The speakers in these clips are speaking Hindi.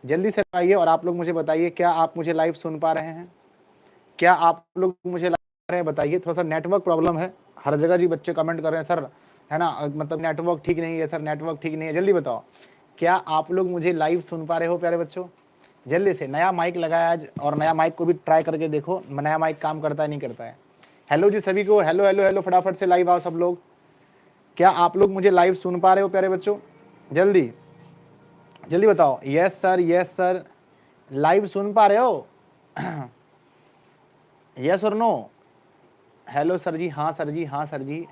जल्दी से आइए और आप लोग मुझे बताइए, क्या आप मुझे लाइव सुन पा रहे हैं? क्या आप लोग मुझे लाइव रहे हैं? बताइए। थोड़ा सा नेटवर्क प्रॉब्लम है हर जगह जी, बच्चे कमेंट कर रहे हैं सर, है ना, मतलब नेटवर्क ठीक नहीं है सर, नेटवर्क ठीक नहीं है। जल्दी बताओ, क्या आप लोग मुझे लाइव सुन पा रहे हो प्यारे बच्चों? जल्दी से। नया माइक लगाया आज, और नया माइक को भी ट्राई करके देखो, नया माइक काम करता है नहीं करता है। हेलो जी सभी को, हेलो हेलो हेलो, फटाफट से लाइव आओ सब लोग। क्या आप लोग मुझे लाइव सुन पा रहे हो प्यारे बच्चों? जल्दी जल्दी बताओ। Yes sir, yes sir, live सुन पा रहे हो? यस और नो? हेलो सर जी, हाँ सर जी, हाँ सर जी।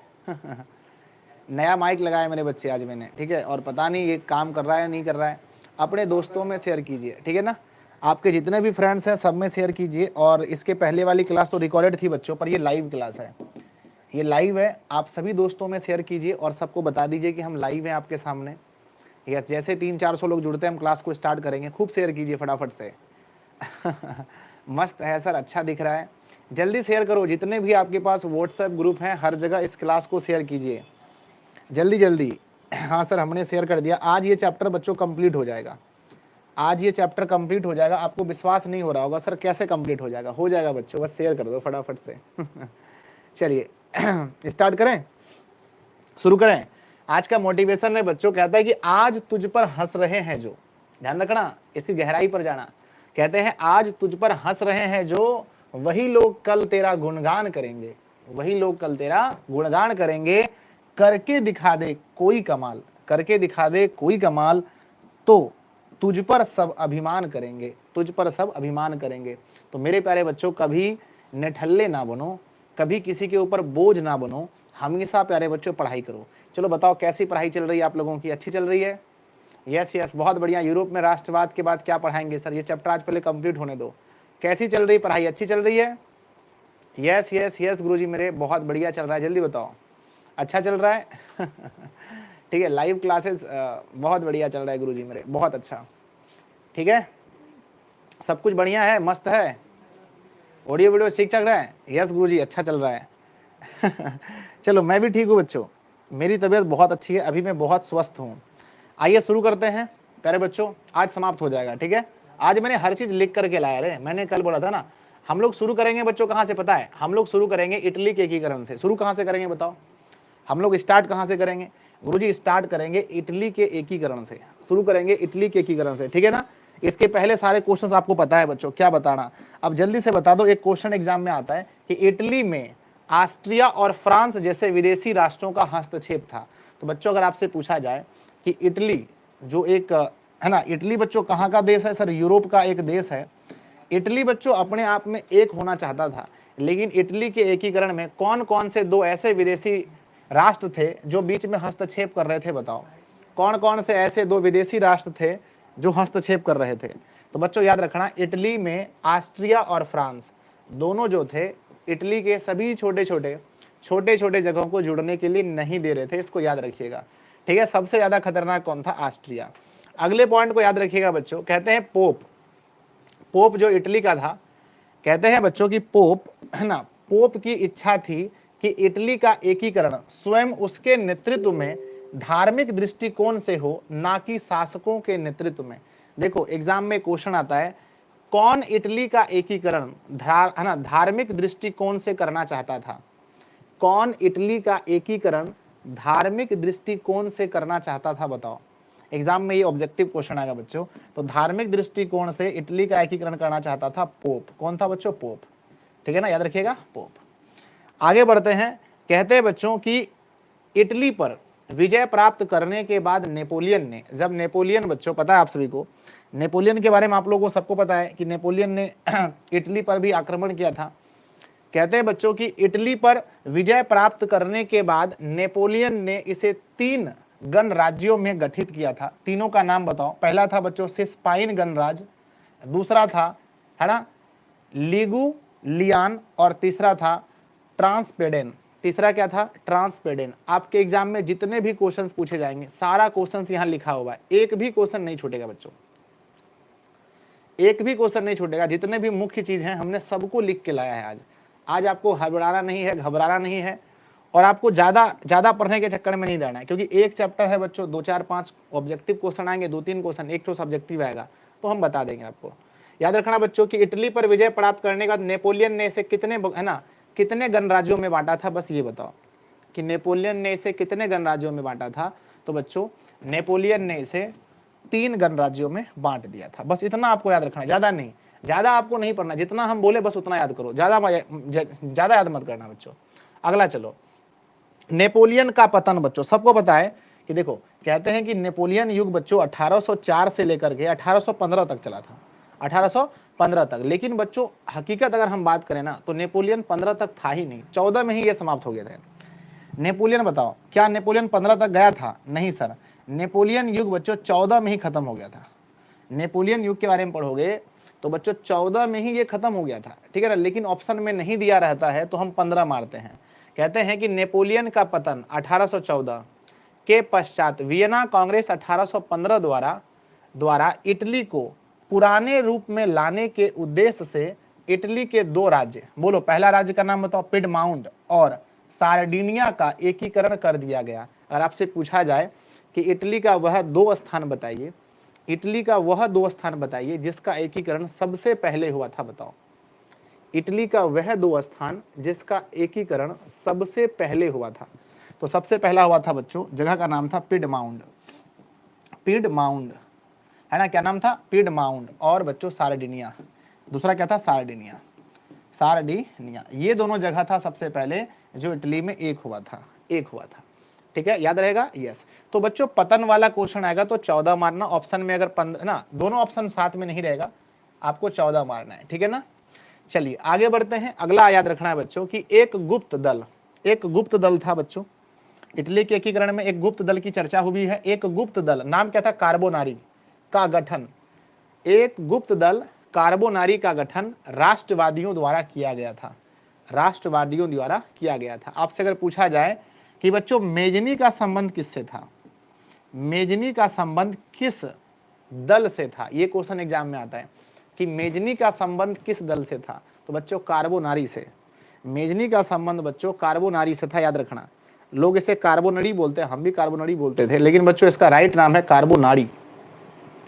नया माइक लगाया मेरे बच्चे आज मैंने, ठीक है, और पता नहीं ये काम कर रहा है नहीं कर रहा है। अपने दोस्तों में शेयर कीजिए, ठीक है ना, आपके जितने भी फ्रेंड्स हैं सब में शेयर कीजिए। और इसके पहले वाली क्लास तो रिकॉर्डेड थी बच्चों, पर ये लाइव क्लास है, ये लाइव है। आप सभी दोस्तों में शेयर कीजिए और सबको बता दीजिए कि हम लाइव हैं आपके सामने। यस, जैसे 300-400 लोग जुड़ते हैं हम क्लास को स्टार्ट करेंगे। खूब शेयर कीजिए फटाफट से। मस्त है सर, अच्छा दिख रहा है। जल्दी शेयर करो, जितने भी आपके पास व्हाट्सएप ग्रुप हैं हर जगह इस क्लास को शेयर कीजिए, जल्दी जल्दी। हाँ सर, हमने शेयर कर दिया। आज ये चैप्टर बच्चों कंप्लीट हो जाएगा, आज ये चैप्टर कंप्लीट हो जाएगा। आपको विश्वास नहीं हो रहा होगा सर कैसे कंप्लीट हो जाएगा बच्चों, बस शेयर कर दो फटाफट से। चलिए स्टार्ट करें, शुरू करें। आज का मोटिवेशन है बच्चों, कहता है कि आज तुझ पर हंस रहे हैं जो, ध्यान रखना, इसकी गहराई पर जाना। कहते हैं आज तुझ पर हंस रहे हैं जो, वही लोग कल तेरा गुणगान करेंगे, वही लोग कल तेरा गुणगान करेंगे। करके दिखा दे कोई कमाल, करके दिखा दे कोई कमाल, तो तुझ पर सब अभिमान करेंगे, तुझ पर सब अभिमान करेंगे। तो मेरे प्यारे बच्चों, कभी निठल्ले ना बनो, कभी किसी के ऊपर बोझ ना बनो, हमेशा प्यारे बच्चों पढ़ाई करो। चलो बताओ कैसी पढ़ाई चल रही है आप लोगों की? अच्छी चल रही है? यस यस, बहुत बढ़िया। यूरोप में राष्ट्रवाद के बाद क्या पढ़ाएंगे सर? ये चैप्टर आज पहले कंप्लीट होने दो। कैसी चल रही पढ़ाई? अच्छी चल रही है? यस यस यस गुरुजी मेरे, बहुत बढ़िया चल रहा है। जल्दी बताओ, अच्छा चल रहा है? ठीक है, लाइव क्लासेस बहुत बढ़िया चल रहा है गुरुजी मेरे, बहुत अच्छा। ठीक है, सब कुछ बढ़िया है, मस्त है, ऑडियो वीडियो ठीक चल रहा है? यस गुरुजी, अच्छा चल रहा है। चलो मैं भी ठीक हूँ बच्चों, मेरी तबीयत बहुत अच्छी है, अभी मैं बहुत स्वस्थ हूँ। आइए शुरू करते हैं प्यारे बच्चों, आज समाप्त हो जाएगा, ठीक है। आज मैंने हर चीज लिख करके लाया रे, मैंने कल बोला था ना। हम लोग शुरू करेंगे बच्चों कहाँ से पता है? हम लोग शुरू करेंगे इटली के एकीकरण से। शुरू कहाँ से करेंगे बताओ? हम लोग स्टार्ट कहाँ से करेंगे गुरुजी? स्टार्ट करेंगे इटली के एकीकरण से, शुरू करेंगे इटली के एकीकरण से, ठीक है ना। इसके पहले सारे क्वेश्चंस आपको पता है बच्चों, क्या बताना। अब जल्दी से बता दो, एक क्वेश्चन एग्जाम में आता है कि इटली में ऑस्ट्रिया और फ्रांस जैसे विदेशी राष्ट्रों का हस्तक्षेप था। तो बच्चों अगर आपसे पूछा जाए कि इटली जो एक है ना, इटली बच्चों कहाँ का देश है सर? यूरोप का एक देश है। इटली बच्चों अपने आप में एक होना चाहता था, लेकिन इटली के एकीकरण में कौन कौन से दो ऐसे विदेशी राष्ट्र थे जो बीच में हस्तक्षेप कर रहे थे? बताओ कौन कौन से ऐसे दो विदेशी राष्ट्र थे जो हस्तक्षेप कर रहे थे? तो बच्चों याद रखना, इटली में ऑस्ट्रिया और फ्रांस दोनों जो थे, इटली के सभी छोटे छोटे जगहों को जुड़ने के लिए नहीं दे रहे थे, इसको याद रखिएगा, ठीक है। सबसे ज्यादा खतरनाक कौन था? ऑस्ट्रिया। अगले पॉइंट को याद रखिएगा बच्चों, कहते हैं पोप, पोप जो इटली का था, कहते हैं बच्चों की पोप है ना, पोप की इच्छा थी कि इटली का एकीकरण स्वयं उसके नेतृत्व में धार्मिक दृष्टिकोण से हो, ना कि शासकों के नेतृत्व में। देखो एग्जाम में क्वेश्चन आता है, कौन इटली का एकीकरण है ना धार्मिक दृष्टिकोण से करना चाहता था? कौन इटली का एकीकरण धार्मिक दृष्टिकोण से करना चाहता था? बताओ, एग्जाम में ये ऑब्जेक्टिव क्वेश्चन आएगा बच्चों। तो धार्मिक दृष्टिकोण से इटली का एकीकरण करना चाहता था पोप। कौन था बच्चों? पोप, ठीक है ना, याद रखिएगा, पोप। आगे बढ़ते हैं, कहते हैं बच्चों कि इटली पर विजय प्राप्त करने के बाद नेपोलियन ने, जब नेपोलियन बच्चों पता है आप सभी को, नेपोलियन के बारे में आप लोगों को सबको पता है कि नेपोलियन ने इटली पर भी आक्रमण किया था। कहते हैं बच्चों कि इटली पर विजय प्राप्त करने के बाद नेपोलियन ने इसे 3 गणराज्यों में गठित किया था। तीनों का नाम बताओ। पहला था बच्चों सिस्पाइन गणराज्य, दूसरा था है ना लिगुलियान, और तीसरा था ट्रांसपेडेन। तीसरा क्या था? ट्रांसपेडेन। आपके एग्जाम में जितने भी क्वेश्चंस पूछे जाएंगे सारा क्वेश्चंस यहां लिखा हुआ है, एक भी क्वेश्चन नहीं छूटेगा बच्चों, एक भी क्वेश्चन नहीं छूटेगा। जितने भी मुख्य चीज हैं हमने सबको लिख के लाया है आज। आज आपको घबराना नहीं है, घबराना नहीं है, और आपको ज्यादा पढ़ने के चक्कर में नहीं रहना है, क्योंकि एक चैप्टर है बच्चों, 2 4 5 ऑब्जेक्टिव क्वेश्चन आएंगे, 2 3 क्वेश्चन, एक तो सब्जेक्टिव आएगा। तो हम बता देंगे आपको। याद रखना बच्चों कि इटली पर विजय प्राप्त करने के बाद नेपोलियन ने इसे कितने है ना कितने गणराज्यों में बांटा था, बस ये बताओ कि नेपोलियन ने इसे कितने गणराज्यों में बांटा था। तो बच्चों नेपोलियन ने इसे 3 गणराज्यों में बांट दिया था। बस इतना आपको याद रखना है, ज्यादा नहीं, ज्यादा आपको नहीं पढ़ना, जितना हम बोले बस उतना याद करो, ज्यादा याद मत करना बच्चों। अगला चलो, नेपोलियन का पतन बच्चों सबको पता है कि देखो कहते हैं कि नेपोलियन युग बच्चों 1804 से लेकर के 1815 तक चला था, 1815 तक। लेकिन बच्चों हकीकत अगर हम बात करें ना तो नेपोलियन 15 तक था ही नहीं, 14 में ही ये समाप्त हो गया था। नेपोलियन बताओ क्या नेपोलियन 15 तक गया था? नहीं सर, नेपोलियन युग बच्चों 14 में ही खत्म हो गया था। नेपोलियन युग के बारे में पढ़ोगे तो बच्चों 14 में ही ये खत्म हो गया था, ठीक है ना। लेकिन ऑप्शन में नहीं दिया रहता है तो हम 15 मारते हैं। कहते हैं कि नेपोलियन का पतन 1814 के पश्चात वियना कांग्रेस 1815 द्वारा इटली को पुराने रूप में लाने के उद्देश्य से इटली के 2 राज्य, बोलो पहला राज्य का नाम बताओ, पिडमाउंट और सार्डिनिया का एकीकरण कर दिया गया। अगर आपसे पूछा जाए कि इटली का वह 2 स्थान बताइए, इटली का वह 2 स्थान बताइए जिसका एकीकरण सबसे पहले हुआ था, बताओ। इटली का वह 2 स्थान जिसका एकीकरण सबसे पहले हुआ था। तो सबसे पहला हुआ था बच्चों, जगह का नाम था पिडमाउंट, पिडमाउंट है ना, क्या नाम था? पिडमाउंट। और बच्चों सार्डिनिया, दूसरा क्या था? Sardinia, Sardinia. ये दोनों जगह था सबसे पहले जो इटली में एक हुआ था, ठीक है, याद रहेगा? यस। तो बच्चों पतन वाला क्वेश्चन आएगा तो 14 मारना, ऑप्शन में अगर 15 ना, दोनों ऑप्शन साथ में नहीं रहेगा, आपको 14 मारना है, ठीक है ना। चलिए आगे बढ़ते हैं। अगला याद रखना है बच्चों कि एक गुप्त दल था बच्चों, इटली के एकीकरण में एक गुप्त दल की चर्चा हुई है। एक गुप्त दल, नाम क्या था? कार्बोनारी का गठन, एक गुप्त दल कार्बोनारी का गठन राष्ट्रवादियों द्वारा किया गया था, राष्ट्रवादियों द्वारा किया गया था। आपसे अगर पूछा जाए कि बच्चों मेजनी का संबंध किससे था, मेजनी का संबंध किस दल से था, ये क्वेश्चन एग्जाम में आता है कि मेजनी का संबंध किस दल से था, तो बच्चों कार्बोनारी से। मेजनी का संबंध बच्चों कार्बोनारी से था, याद रखना। लोग इसे कार्बोनरी बोलते हैं, हम भी कार्बोनरी बोलते थे, लेकिन बच्चों इसका राइट नाम है कार्बोनारी,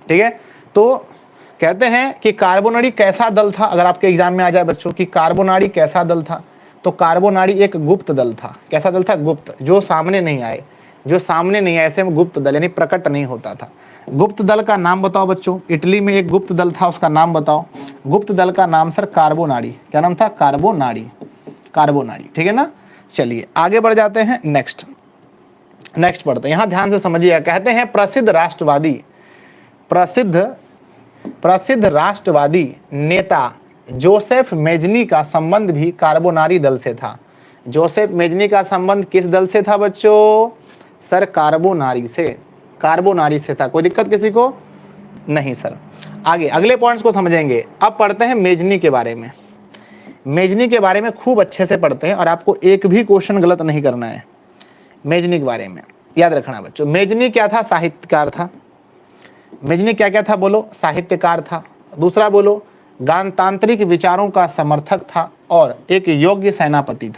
ठीक है। तो कहते हैं कि कार्बोनारी कैसा दल था, अगर आपके एग्जाम में आ जाए बच्चों कि कार्बोनारी कैसा दल था, तो कार्बोनारी एक गुप्त दल था। कैसा दल था? गुप्त, जो सामने नहीं आए, ऐसे में गुप्त दल यानी प्रकट नहीं होता था। गुप्त दल का नाम बताओ बच्चों, इटली में एक गुप्त दल था, उसका नाम बताओ। गुप्त दल का नाम सर कार्बोनारी, क्या नाम था? कार्बोनारी, ठीक है ना। चलिए आगे बढ़ जाते हैं, नेक्स्ट पढ़ते हैं, यहां ध्यान से समझिएगा। कहते हैं प्रसिद्ध राष्ट्रवादी नेता जोसेफ मेजनी का संबंध भी कार्बोनारी दल से था। जोसेफ मेजनी का संबंध किस दल से था बच्चों? सर कार्बोनारी से था। कोई दिक्कत किसी को? नहीं सर। आगे अगले पॉइंट्स को समझेंगे। अब पढ़ते हैं मेजनी के बारे में। मेजनी के बारे में खूब अच्छे से पढ़ते हैं और आपको एक भी क्वेश्चन गलत नहीं करना है। मेजनी के बारे में याद रखना बच्चों। मेजनी क्या था? साहित्यकार था। मेजनी क्या था बोलो? साहित्यकार था। दूसरा बोलो, गणतांत्रिक विचारों का समर्थक था और एक योग्य सेनापति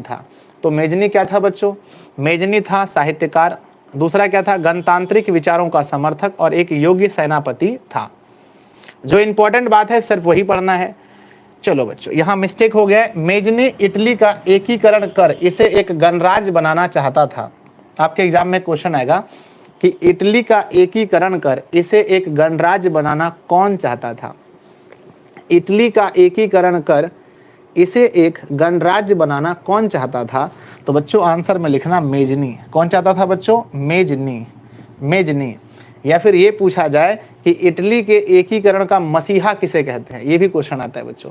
था। तो मेजनी क्या था बच्चों? मेजनी था साहित्यकार, दूसरा क्या था? गणतांत्रिक विचारों का समर्थक और एक योग्य सेनापति था। जो इंपॉर्टेंट बात है सिर्फ वही पढ़ना है। चलो बच्चों यहाँ मिस्टेक हो गया। मेजनी इटली का एकीकरण कर इसे एक गणराज्य बनाना चाहता था। आपके एग्जाम में क्वेश्चन आएगा कि इटली का एकीकरण कर इसे एक गणराज्य बनाना कौन चाहता था? इटली का एकीकरण कर इसे एक गणराज्य बनाना कौन चाहता था? तो बच्चों आंसर में लिखना मेजनी। कौन चाहता था बच्चों? मेजनी। या फिर ये पूछा जाए कि इटली के एकीकरण का मसीहा किसे कहते हैं, ये भी क्वेश्चन आता है बच्चों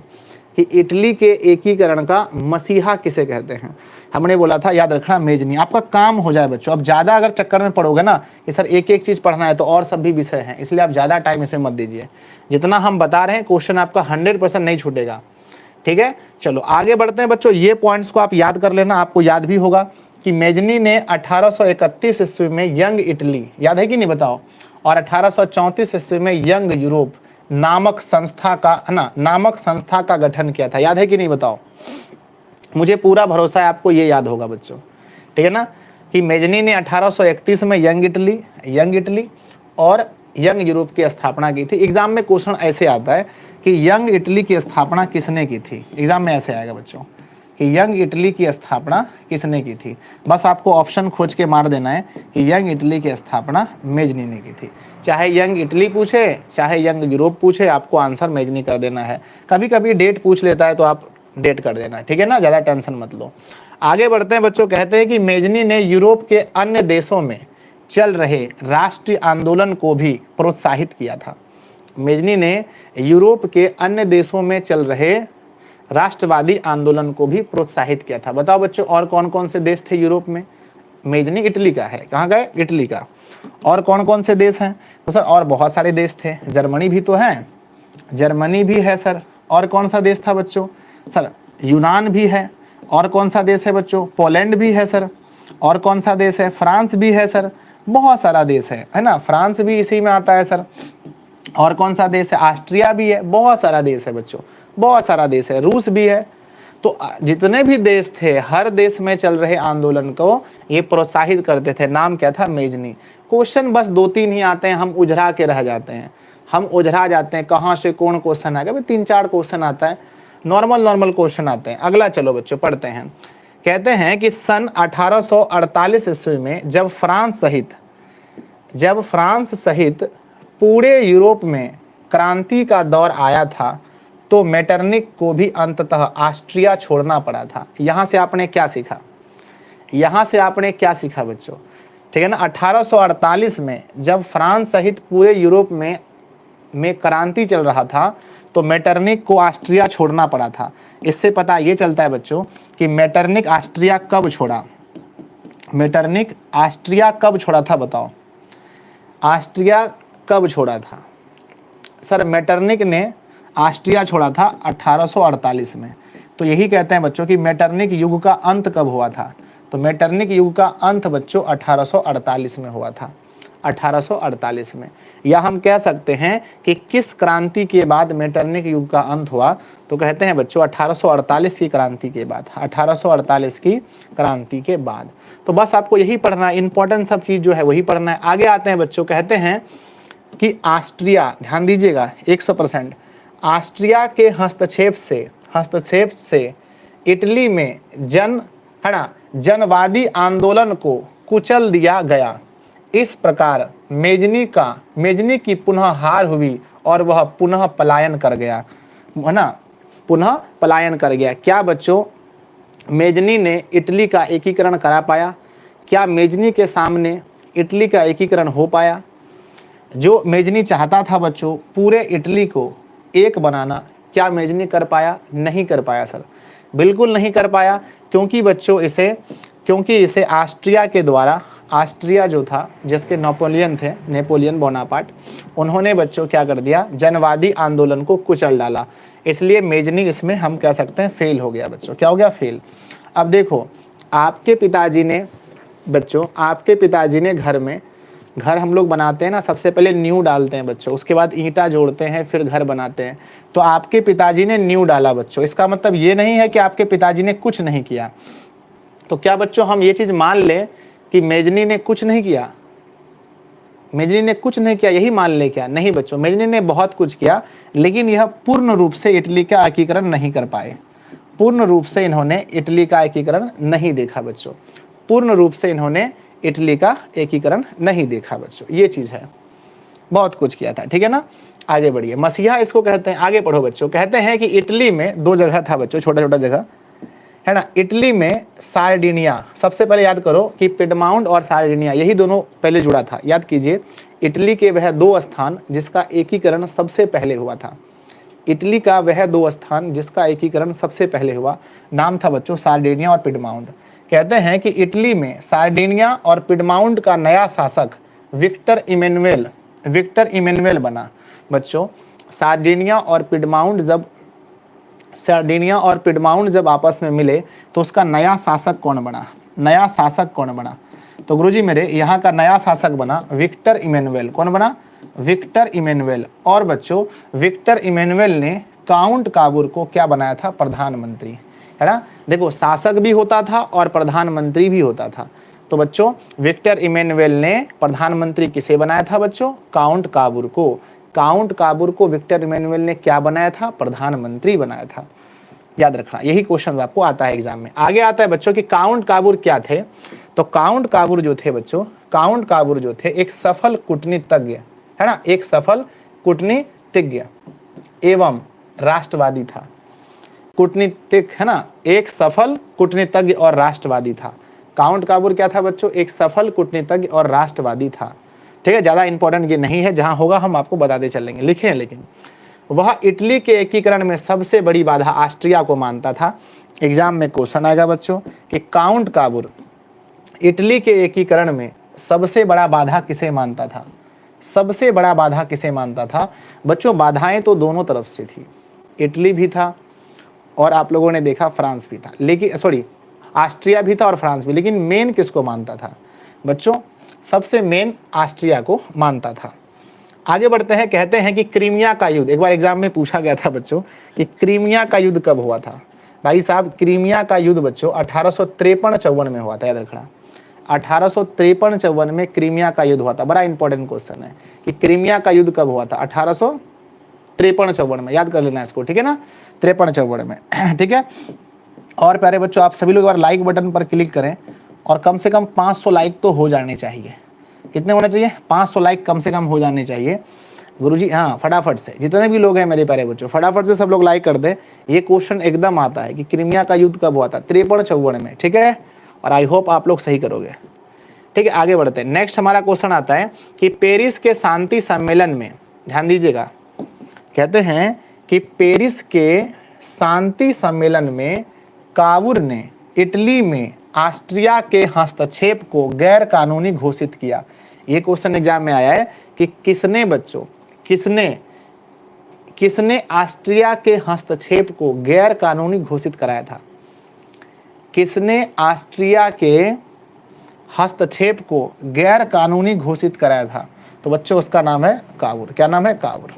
कि इटली के एकीकरण का मसीहा किसे कहते हैं। हमने बोला था याद रखना मेजनी। आपका काम हो जाए बच्चों। अब ज़्यादा अगर चक्कर में पड़ोगे ना कि सर एक एक चीज़ पढ़ना है तो और सब भी विषय हैं, इसलिए आप ज़्यादा टाइम इसे मत दीजिए। जितना हम बता रहे हैं क्वेश्चन आपका 100% नहीं छूटेगा, ठीक है। चलो आगे बढ़ते हैं बच्चों। ये पॉइंट्स को आप याद कर लेना, आपको याद भी होगा कि मेजनी ने 1831 ईस्वी में यंग इटली, याद है कि नहीं बताओ, और 1834 ईस्वी में यंग यूरोप नामक संस्था का गठन किया था। याद है कि नहीं बताओ? मुझे पूरा भरोसा है आपको ये याद होगा बच्चों, ठीक है ना, कि मेजनी ने 1831 में यंग इटली और यंग यूरोप की स्थापना की थी। एग्जाम में क्वेश्चन ऐसे आता है कि यंग इटली की स्थापना किसने की थी, एग्जाम में ऐसे आएगा बच्चों कि यंग इटली की स्थापना किसने की थी। बस आपको ऑप्शन खोज के मार देना है कि यंग इटली की स्थापना मेजनी ने की थी। चाहे यंग इटली पूछे चाहे यंग यूरोप पूछे, आपको आंसर मेजनी कर देना है। कभी कभी डेट पूछ लेता है तो आप डेट कर देना, ठीक है ना, ज़्यादा टेंशन मत लो। आगे बढ़ते हैं बच्चों। कहते हैं कि मेजनी ने यूरोप के अन्य देशों में चल रहे राष्ट्रीय आंदोलन को भी प्रोत्साहित किया था। मेजनी ने यूरोप के अन्य देशों में चल रहे राष्ट्रवादी आंदोलन को भी प्रोत्साहित किया था। बताओ बच्चों और कौन कौन से देश थे यूरोप में। मेजनी इटली का है, कहाँ का है, इटली का। और कौन कौन से देश हैं, तो सर और बहुत सारे देश थे। जर्मनी भी तो है, जर्मनी भी है सर। और कौन सा देश था बच्चों, सर यूनान भी है। और कौन सा देश है बच्चों, पोलैंड भी है सर। और कौन सा देश है, फ्रांस भी है सर। बहुत सारा देश है ना, फ्रांस भी इसी में आता है सर। और कौन सा देश है, ऑस्ट्रिया भी है। बहुत सारा देश है बच्चों, बहुत सारा देश है, रूस भी है। तो जितने भी देश थे, हर देश में चल रहे आंदोलन को ये प्रोत्साहित करते थे। नाम क्या था, मेजनी। क्वेश्चन बस 2-3 ही आते हैं, हम उजरा के रह जाते हैं, हम उजरा जाते हैं कहाँ से कौन क्वेश्चन आएगा। भाई 3-4 क्वेश्चन आता है, नॉर्मल क्वेश्चन आते हैं। अगला चलो बच्चों पढ़ते हैं। कहते हैं कि सन 1848 ईस्वी में जब फ्रांस सहित पूरे यूरोप में क्रांति का दौर आया था तो मेटरनिक को भी अंततः ऑस्ट्रिया छोड़ना पड़ा था। यहाँ से आपने क्या सीखा, यहाँ से आपने क्या सीखा बच्चों, ठीक है ना। 1848 में जब फ्रांस सहित पूरे यूरोप में क्रांति चल रहा था तो मेटरनिक को ऑस्ट्रिया छोड़ना पड़ा था। इससे पता ये चलता है बच्चों कि मेटरनिक ऑस्ट्रिया कब छोड़ा, मेटरनिक ऑस्ट्रिया कब छोड़ा था, बताओ ऑस्ट्रिया कब छोड़ा था। सर मेटरनिक ने ऑस्ट्रिया छोड़ा था 1848 में। तो यही कहते हैं बच्चों कि मेटरनिक युग का अंत कब हुआ था, तो मेटरनिक युग का अंत बच्चों 1848 में हुआ था, 1848 में। या हम कह सकते हैं कि किस क्रांति के बाद मेटरनिक युग का अंत हुआ, तो कहते हैं बच्चों 1848 की क्रांति के बाद, 1848 की क्रांति के बाद। तो बस आपको यही पढ़ना है, इंपॉर्टेंट सब चीज़ जो है वही पढ़ना है। आगे आते हैं बच्चों। कहते हैं कि ऑस्ट्रिया, ध्यान दीजिएगा 100%, ऑस्ट्रिया के हस्तक्षेप से इटली में जनवादी आंदोलन को कुचल दिया गया। इस प्रकार मेजनी की पुनः हार हुई और वह पुनः पलायन कर गया, है ना, पुनः पलायन कर गया। क्या बच्चों मेजनी ने इटली का एकीकरण करा पाया, क्या मेजनी के सामने इटली का एकीकरण हो पाया। जो मेजनी चाहता था बच्चों पूरे इटली को एक बनाना, क्या मेजनी कर पाया, नहीं कर पाया सर, बिल्कुल नहीं कर पाया। क्योंकि बच्चों इसे ऑस्ट्रिया के द्वारा, ऑस्ट्रिया जो था जिसके नेपोलियन बोनापार्ट, उन्होंने बच्चों क्या कर दिया, जनवादी आंदोलन को कुचल डाला। इसलिए मेजनी इसमें हम कह सकते हैं फेल हो गया बच्चों। क्या हो गया, फेल। अब देखो आपके पिताजी ने घर हम लोग बनाते हैं ना, सबसे पहले नींव डालते हैं बच्चों, उसके बाद ईंटा जोड़ते हैं, फिर घर बनाते हैं। तो आपके पिताजी ने नींव डाला बच्चों, इसका मतलब ये नहीं है कि आपके पिताजी ने कुछ नहीं किया। तो क्या बच्चों हम ये चीज़ मान लें कि मेजनी ने कुछ नहीं किया, मेजनी ने कुछ नहीं किया, यही मान ले क्या, नहीं बच्चों, मेजनी ने बहुत कुछ किया, लेकिन यह पूर्ण रूप से इटली का एकीकरण नहीं कर पाए। पूर्ण रूप से इन्होंने इटली का एकीकरण नहीं देखा बच्चों, पूर्ण रूप से इन्होंने इटली का एकीकरण नहीं देखा बच्चों, ये चीज़ है। बहुत कुछ किया था, ठीक है ना। आगे बढ़िए, मसीहा इसको कहते हैं। आगे पढ़ो बच्चों। कहते हैं कि इटली में 2 जगह था बच्चों, छोटा छोटा जगह है ना। इटली में सार्डिनिया, सबसे पहले याद करो कि पिडमाउंट और सार्डिनिया यही दोनों पहले जुड़ा था। याद कीजिए इटली के वह 2 स्थान जिसका एकीकरण सबसे पहले हुआ था, इटली का वह 2 स्थान जिसका एकीकरण सबसे पहले हुआ, नाम था बच्चों सार्डिनिया और पिडमाउंट। कहते हैं कि इटली में सार्डिनिया और पिडमाउंट का नया शासक विक्टर इमैनुएल बना बच्चों। सार्डिनिया और पिडमाउंट जब आपस में मिले तो उसका नया शासक कौन बना, तो गुरुजी मेरे यहाँ का नया शासक बना विक्टर इमैनुएल। कौन बना, विक्टर इमैनुएल। और बच्चों विक्टर इमैनुएल ने काउंट काबूर को क्या बनाया था, प्रधानमंत्री, है ना। देखो शासक भी होता था और प्रधानमंत्री भी होता था। तो बच्चों विक्टर इमैनुअल ने प्रधानमंत्री किसे बनाया था बच्चों? काउंट काबूर को। काउंट काबूर को विक्टर इमैनुअल ने क्या बनाया था? प्रधानमंत्री बनाया था। याद रखना, यही क्वेश्चन आपको आता है एग्जाम में। आगे आता है बच्चों कि काउंट काबूर क्या थे। तो काउंट काबूर जो थे बच्चों, काउंट काबूर जो थे एक सफल कूटनीतिज्ञ है ना, एक सफल कूटनीतिज्ञ एवं राष्ट्रवादी था। कूटनीतिक है ना, एक सफल कूटनीतिज्ञ और राष्ट्रवादी था। काउंट काबूर क्या था बच्चों? एक सफल कूटनीतिज्ञ और राष्ट्रवादी था। ठीक है, ज्यादा इंपॉर्टेंट ये नहीं है, जहां होगा हम आपको बताते चलेंगे, लिखे हैं। लेकिन वह इटली के एकीकरण में सबसे बड़ी बाधा ऑस्ट्रिया को मानता था। एग्जाम में क्वेश्चन आएगा बच्चों कि काउंट काबूर इटली के एकीकरण में सबसे बड़ा बाधा किसे मानता था? सबसे बड़ा बाधा किसे मानता था बच्चों? बाधाएं तो दोनों तरफ से थी, इटली भी था और आप लोगों ने देखा फ्रांस भी था, लेकिन सॉरी ऑस्ट्रिया भी था और फ्रांस भी, लेकिन मेन किसको मानता था बच्चों? सबसे मेन ऑस्ट्रिया को मानता था। आगे बढ़ते हैं, कहते हैं कि क्रीमिया का युद्ध, एक बार एग्जाम में पूछा गया था बच्चों कि क्रीमिया का युद्ध कब हुआ था? भाई साहब क्रीमिया का युद्ध बच्चों 1853-54 में हुआ था। याद रखना 1853-54 में क्रीमिया का युद्ध हुआ था। बड़ा इंपॉर्टेंट क्वेश्चन है कि क्रीमिया का युद्ध कब हुआ था? 1853-54 में, याद कर लेना इसको, ठीक है ना, 53-54 में। ठीक है। और प्यारे बच्चों आप सभी लोग एक बार लाइक बटन पर क्लिक करें और कम से कम 500 लाइक तो हो जाने चाहिए। कितने होने चाहिए? 500 लाइक कम से कम हो जाने चाहिए गुरुजी। हाँ फटाफट से, जितने भी लोग हैं मेरे प्यारे बच्चों फटाफट से सब लोग लाइक कर दें। ये क्वेश्चन एकदम आता है कि क्रीमिया का युद्ध कब हुआ था? 53-54 में। ठीक है, और आई होप आप लोग सही करोगे। ठीक है, आगे बढ़ते हैं। नेक्स्ट हमारा क्वेश्चन आता है कि पेरिस के शांति सम्मेलन में, ध्यान दीजिएगा, कहते हैं कि पेरिस के शांति सम्मेलन में काबूर ने इटली में ऑस्ट्रिया के हस्तक्षेप को गैर कानूनी घोषित किया। ये क्वेश्चन एग्जाम में आया है कि किसने बच्चों, किसने ऑस्ट्रिया के हस्तक्षेप को गैर कानूनी घोषित कराया था? किसने ऑस्ट्रिया के हस्तक्षेप को गैर कानूनी घोषित कराया था? तो बच्चों उसका नाम है काबूर। क्या नाम है? काबूर।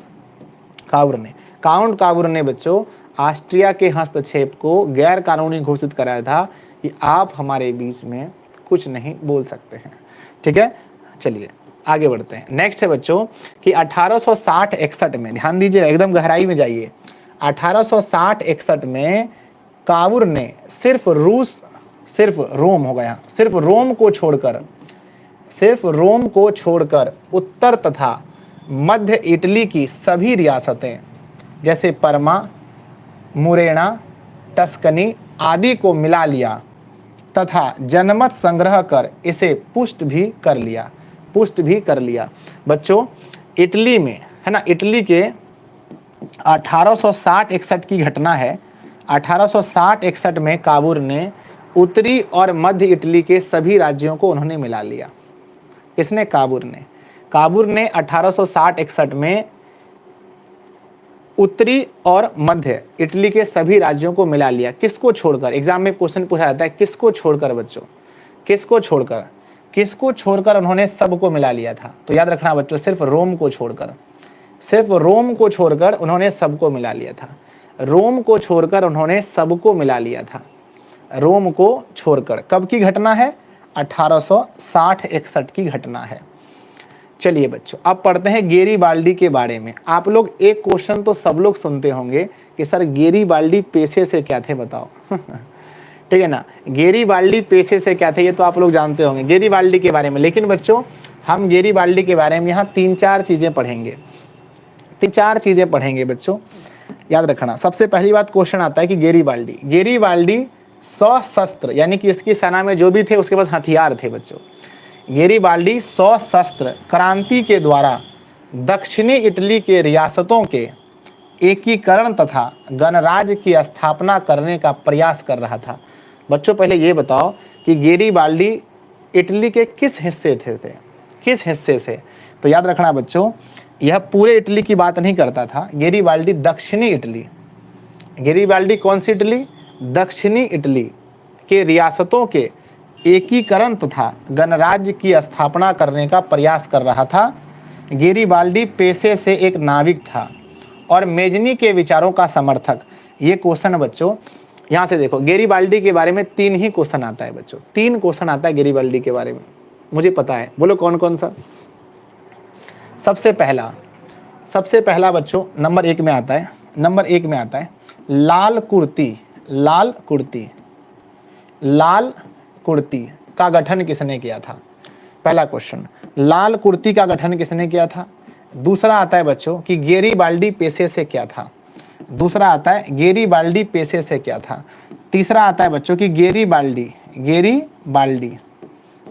काबूर ने, काउंट काबूर ने बच्चों ऑस्ट्रिया के हस्तक्षेप को गैर कानूनी घोषिट कराया था कि आप हमारे बीच में कुछ नहीं बोल सकते हैं। ठीक है, चलिए आगे बढ़ते हैं। नेक्स्ट है बच्चों कि 1860-61 में, ध्यान दीजिए एकदम गहराई में जाइए, 1860-61 में काबूर ने सिर्फ रोम को छोड़कर उत्तर तथा मध्य इटली की सभी रियासतें जैसे परमा, मुरेना, टस्कनी आदि को मिला लिया तथा जनमत संग्रह कर इसे पुष्ट भी कर लिया। बच्चों इटली में है ना, इटली के 1860-61 की घटना है। 1860-61 में काबूर ने उत्तरी और मध्य इटली के सभी राज्यों को उन्होंने मिला लिया। किसने? काबूर ने 1860-61 में उत्तरी और मध्य इटली के सभी राज्यों को मिला लिया। किसको छोड़कर? एग्जाम में क्वेश्चन पूछा जाता है किसको छोड़कर बच्चों, किसको छोड़कर उन्होंने सबको मिला लिया था? तो याद रखना बच्चों सिर्फ रोम को छोड़कर उन्होंने सबको मिला लिया था। रोम को छोड़कर उन्होंने सबको मिला लिया था। रोम को छोड़कर, कब की घटना है? 1860-61 की घटना है। चलिए बच्चों अब पढ़ते हैं गेरिबाल्डी के बारे में। आप लोग एक क्वेश्चन तो सब लोग सुनते होंगे कि सर गेरिबाल्डी पेशे से क्या थे बताओ। ठीक है ना, गेरिबाल्डी पेशे से क्या थे ये तो आप लोग जानते होंगे गेरिबाल्डी के बारे में। लेकिन बच्चों हम गेरिबाल्डी के बारे में यहाँ 3-4 चीजें पढ़ेंगे बच्चों, याद रखना। सबसे पहली बात क्वेश्चन आता है कि गेरिबाल्डी सशस्त्र, यानी कि इसकी सेना में जो भी थे उसके पास हथियार थे बच्चों। गेरिबाल्डी सशस्त्र क्रांति के द्वारा दक्षिणी इटली के रियासतों के एकीकरण तथा गणराज्य की स्थापना करने का प्रयास कर रहा था। बच्चों पहले ये बताओ कि गेरिबाल्डी इटली के किस हिस्से से? तो याद रखना बच्चों यह पूरे इटली की बात नहीं करता था। गेरिबाल्डी दक्षिणी इटली, गेरिबाल्डी कौन सी इटली? दक्षिणी इटली के रियासतों के एकीकरण तथा गणराज्य की स्थापना करने का प्रयास कर रहा था। गेरिबाल्डी पेशे से एक नाविक था और मेजनी के विचारों का समर्थक। ये क्वेश्चन बच्चों यहां से देखो, गेरिबाल्डी के बारे में 3 ही क्वेश्चन आता है बच्चों, 3 क्वेश्चन आता है गेरिबाल्डी के बारे में, मुझे पता है। बोलो कौन कौन सा। सबसे पहला बच्चों नंबर 1 में आता है, नंबर 1 में आता है लाल कुर्ती, लाल कुर्ती, लाल कुर्ती का गठन किसने किया था। पहला क्वेश्चन, लाल कुर्ती का गठन किसने किया था। दूसरा आता है बच्चों कि गेरिबाल्डी पेशे से क्या था। दूसरा आता है गेरिबाल्डी पेशे से क्या था। तीसरा आता है बच्चों कि गेरिबाल्डी, गेरिबाल्डी,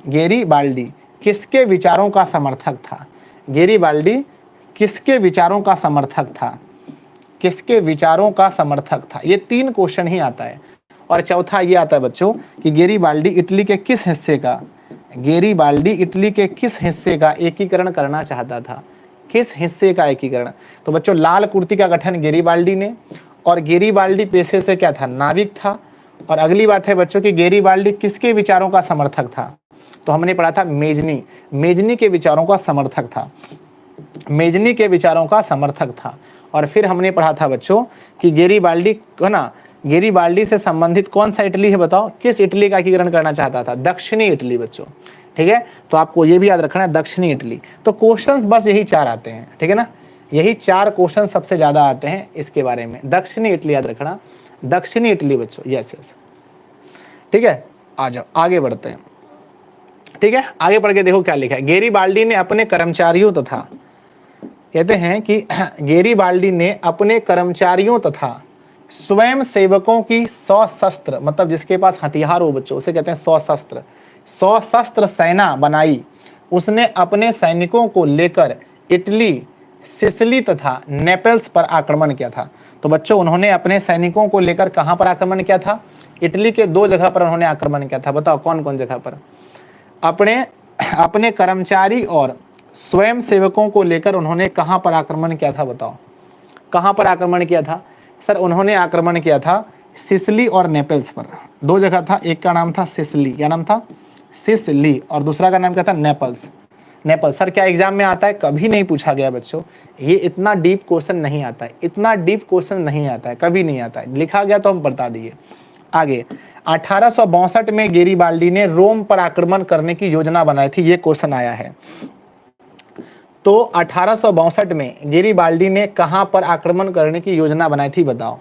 गेरिबाल्डी किसके विचारों का समर्थक था। गेरिबाल्डी किसके विचारों का समर्थक था, किसके विचारों का समर्थक था। ये 3 क्वेश्चन ही आता है। और चौथा ये आता है बच्चों कि गेरिबाल्डी इटली के किस हिस्से का, गेरिबाल्डी इटली के किस हिस्से का एकीकरण करना चाहता था, किस हिस्से का एकीकरण। तो बच्चों लाल कुर्ती का गठन गेरिबाल्डी ने, और गेरिबाल्डी पेशे से क्या था, नाविक था। और अगली बात है बच्चों कि गेरिबाल्डी किसके विचारों का समर्थक था। तो हमने पढ़ा था मेजनी, मेजनी के विचारों का समर्थक था, मेजनी के विचारों का समर्थक था। और फिर हमने पढ़ा था बच्चों कि गेरिबाल्डी है ना, गेरिबाल्डी से संबंधित कौन सा इटली है बताओ, किस इटली का एकीकरण करना चाहता था, दक्षिणी इटली बच्चों। ठीक है, तो आपको ये भी याद रखना है दक्षिणी इटली। तो क्वेश्चंस बस यही 4 आते हैं, ठीक है ना, यही 4 क्वेश्चन सबसे ज्यादा आते हैं इसके बारे में। दक्षिणी इटली याद रखना, दक्षिणी इटली बच्चों, यस यस। ठीक है, आ जाओ आगे बढ़ते हैं। ठीक है, आगे बढ़ के देखो क्या लिखा है। गेरिबाल्डी ने अपने कर्मचारियों तथा, कहते हैं कि गेरिबाल्डी ने अपने कर्मचारियों तथा स्वयं सेवकों की सशस्त्र, मतलब जिसके पास हथियार हो बच्चों उसे कहते हैं सशस्त्र, सशस्त्र सेना बनाई। उसने अपने सैनिकों को लेकर इटली, सिसिली तथा नेपल्स पर आक्रमण किया था। तो बच्चों उन्होंने अपने सैनिकों को लेकर कहां पर आक्रमण किया था, इटली के 2 जगह पर उन्होंने आक्रमण किया था। बताओ कौन कौन जगह पर। अपने कर्मचारी और स्वयं सेवकों को लेकर उन्होंने कहां पर आक्रमण किया था, बताओ कहां पर आक्रमण किया था। सर उन्होंने आक्रमण किया था सिसिली और नेपल्स पर। 2 जगह था, एक का नाम था सिसिली, क्या नाम था, सिसिली, और दूसरा का नाम क्या था, नेपल्स। नेपल्स सर क्या एग्जाम में आता है, कभी नहीं पूछा गया बच्चों, ये इतना डीप क्वेश्चन नहीं आता है, इतना डीप क्वेश्चन नहीं आता है, कभी नहीं आता है, लिखा गया तो हम बता दिए। आगे 1862 में गेरिबाल्डी ने रोम पर आक्रमण करने की योजना बनाई थी, ये क्वेश्चन आया है। तो 1862 में गेरिबाल्डी ने कहां पर आक्रमण करने की योजना बनाई थी बताओ।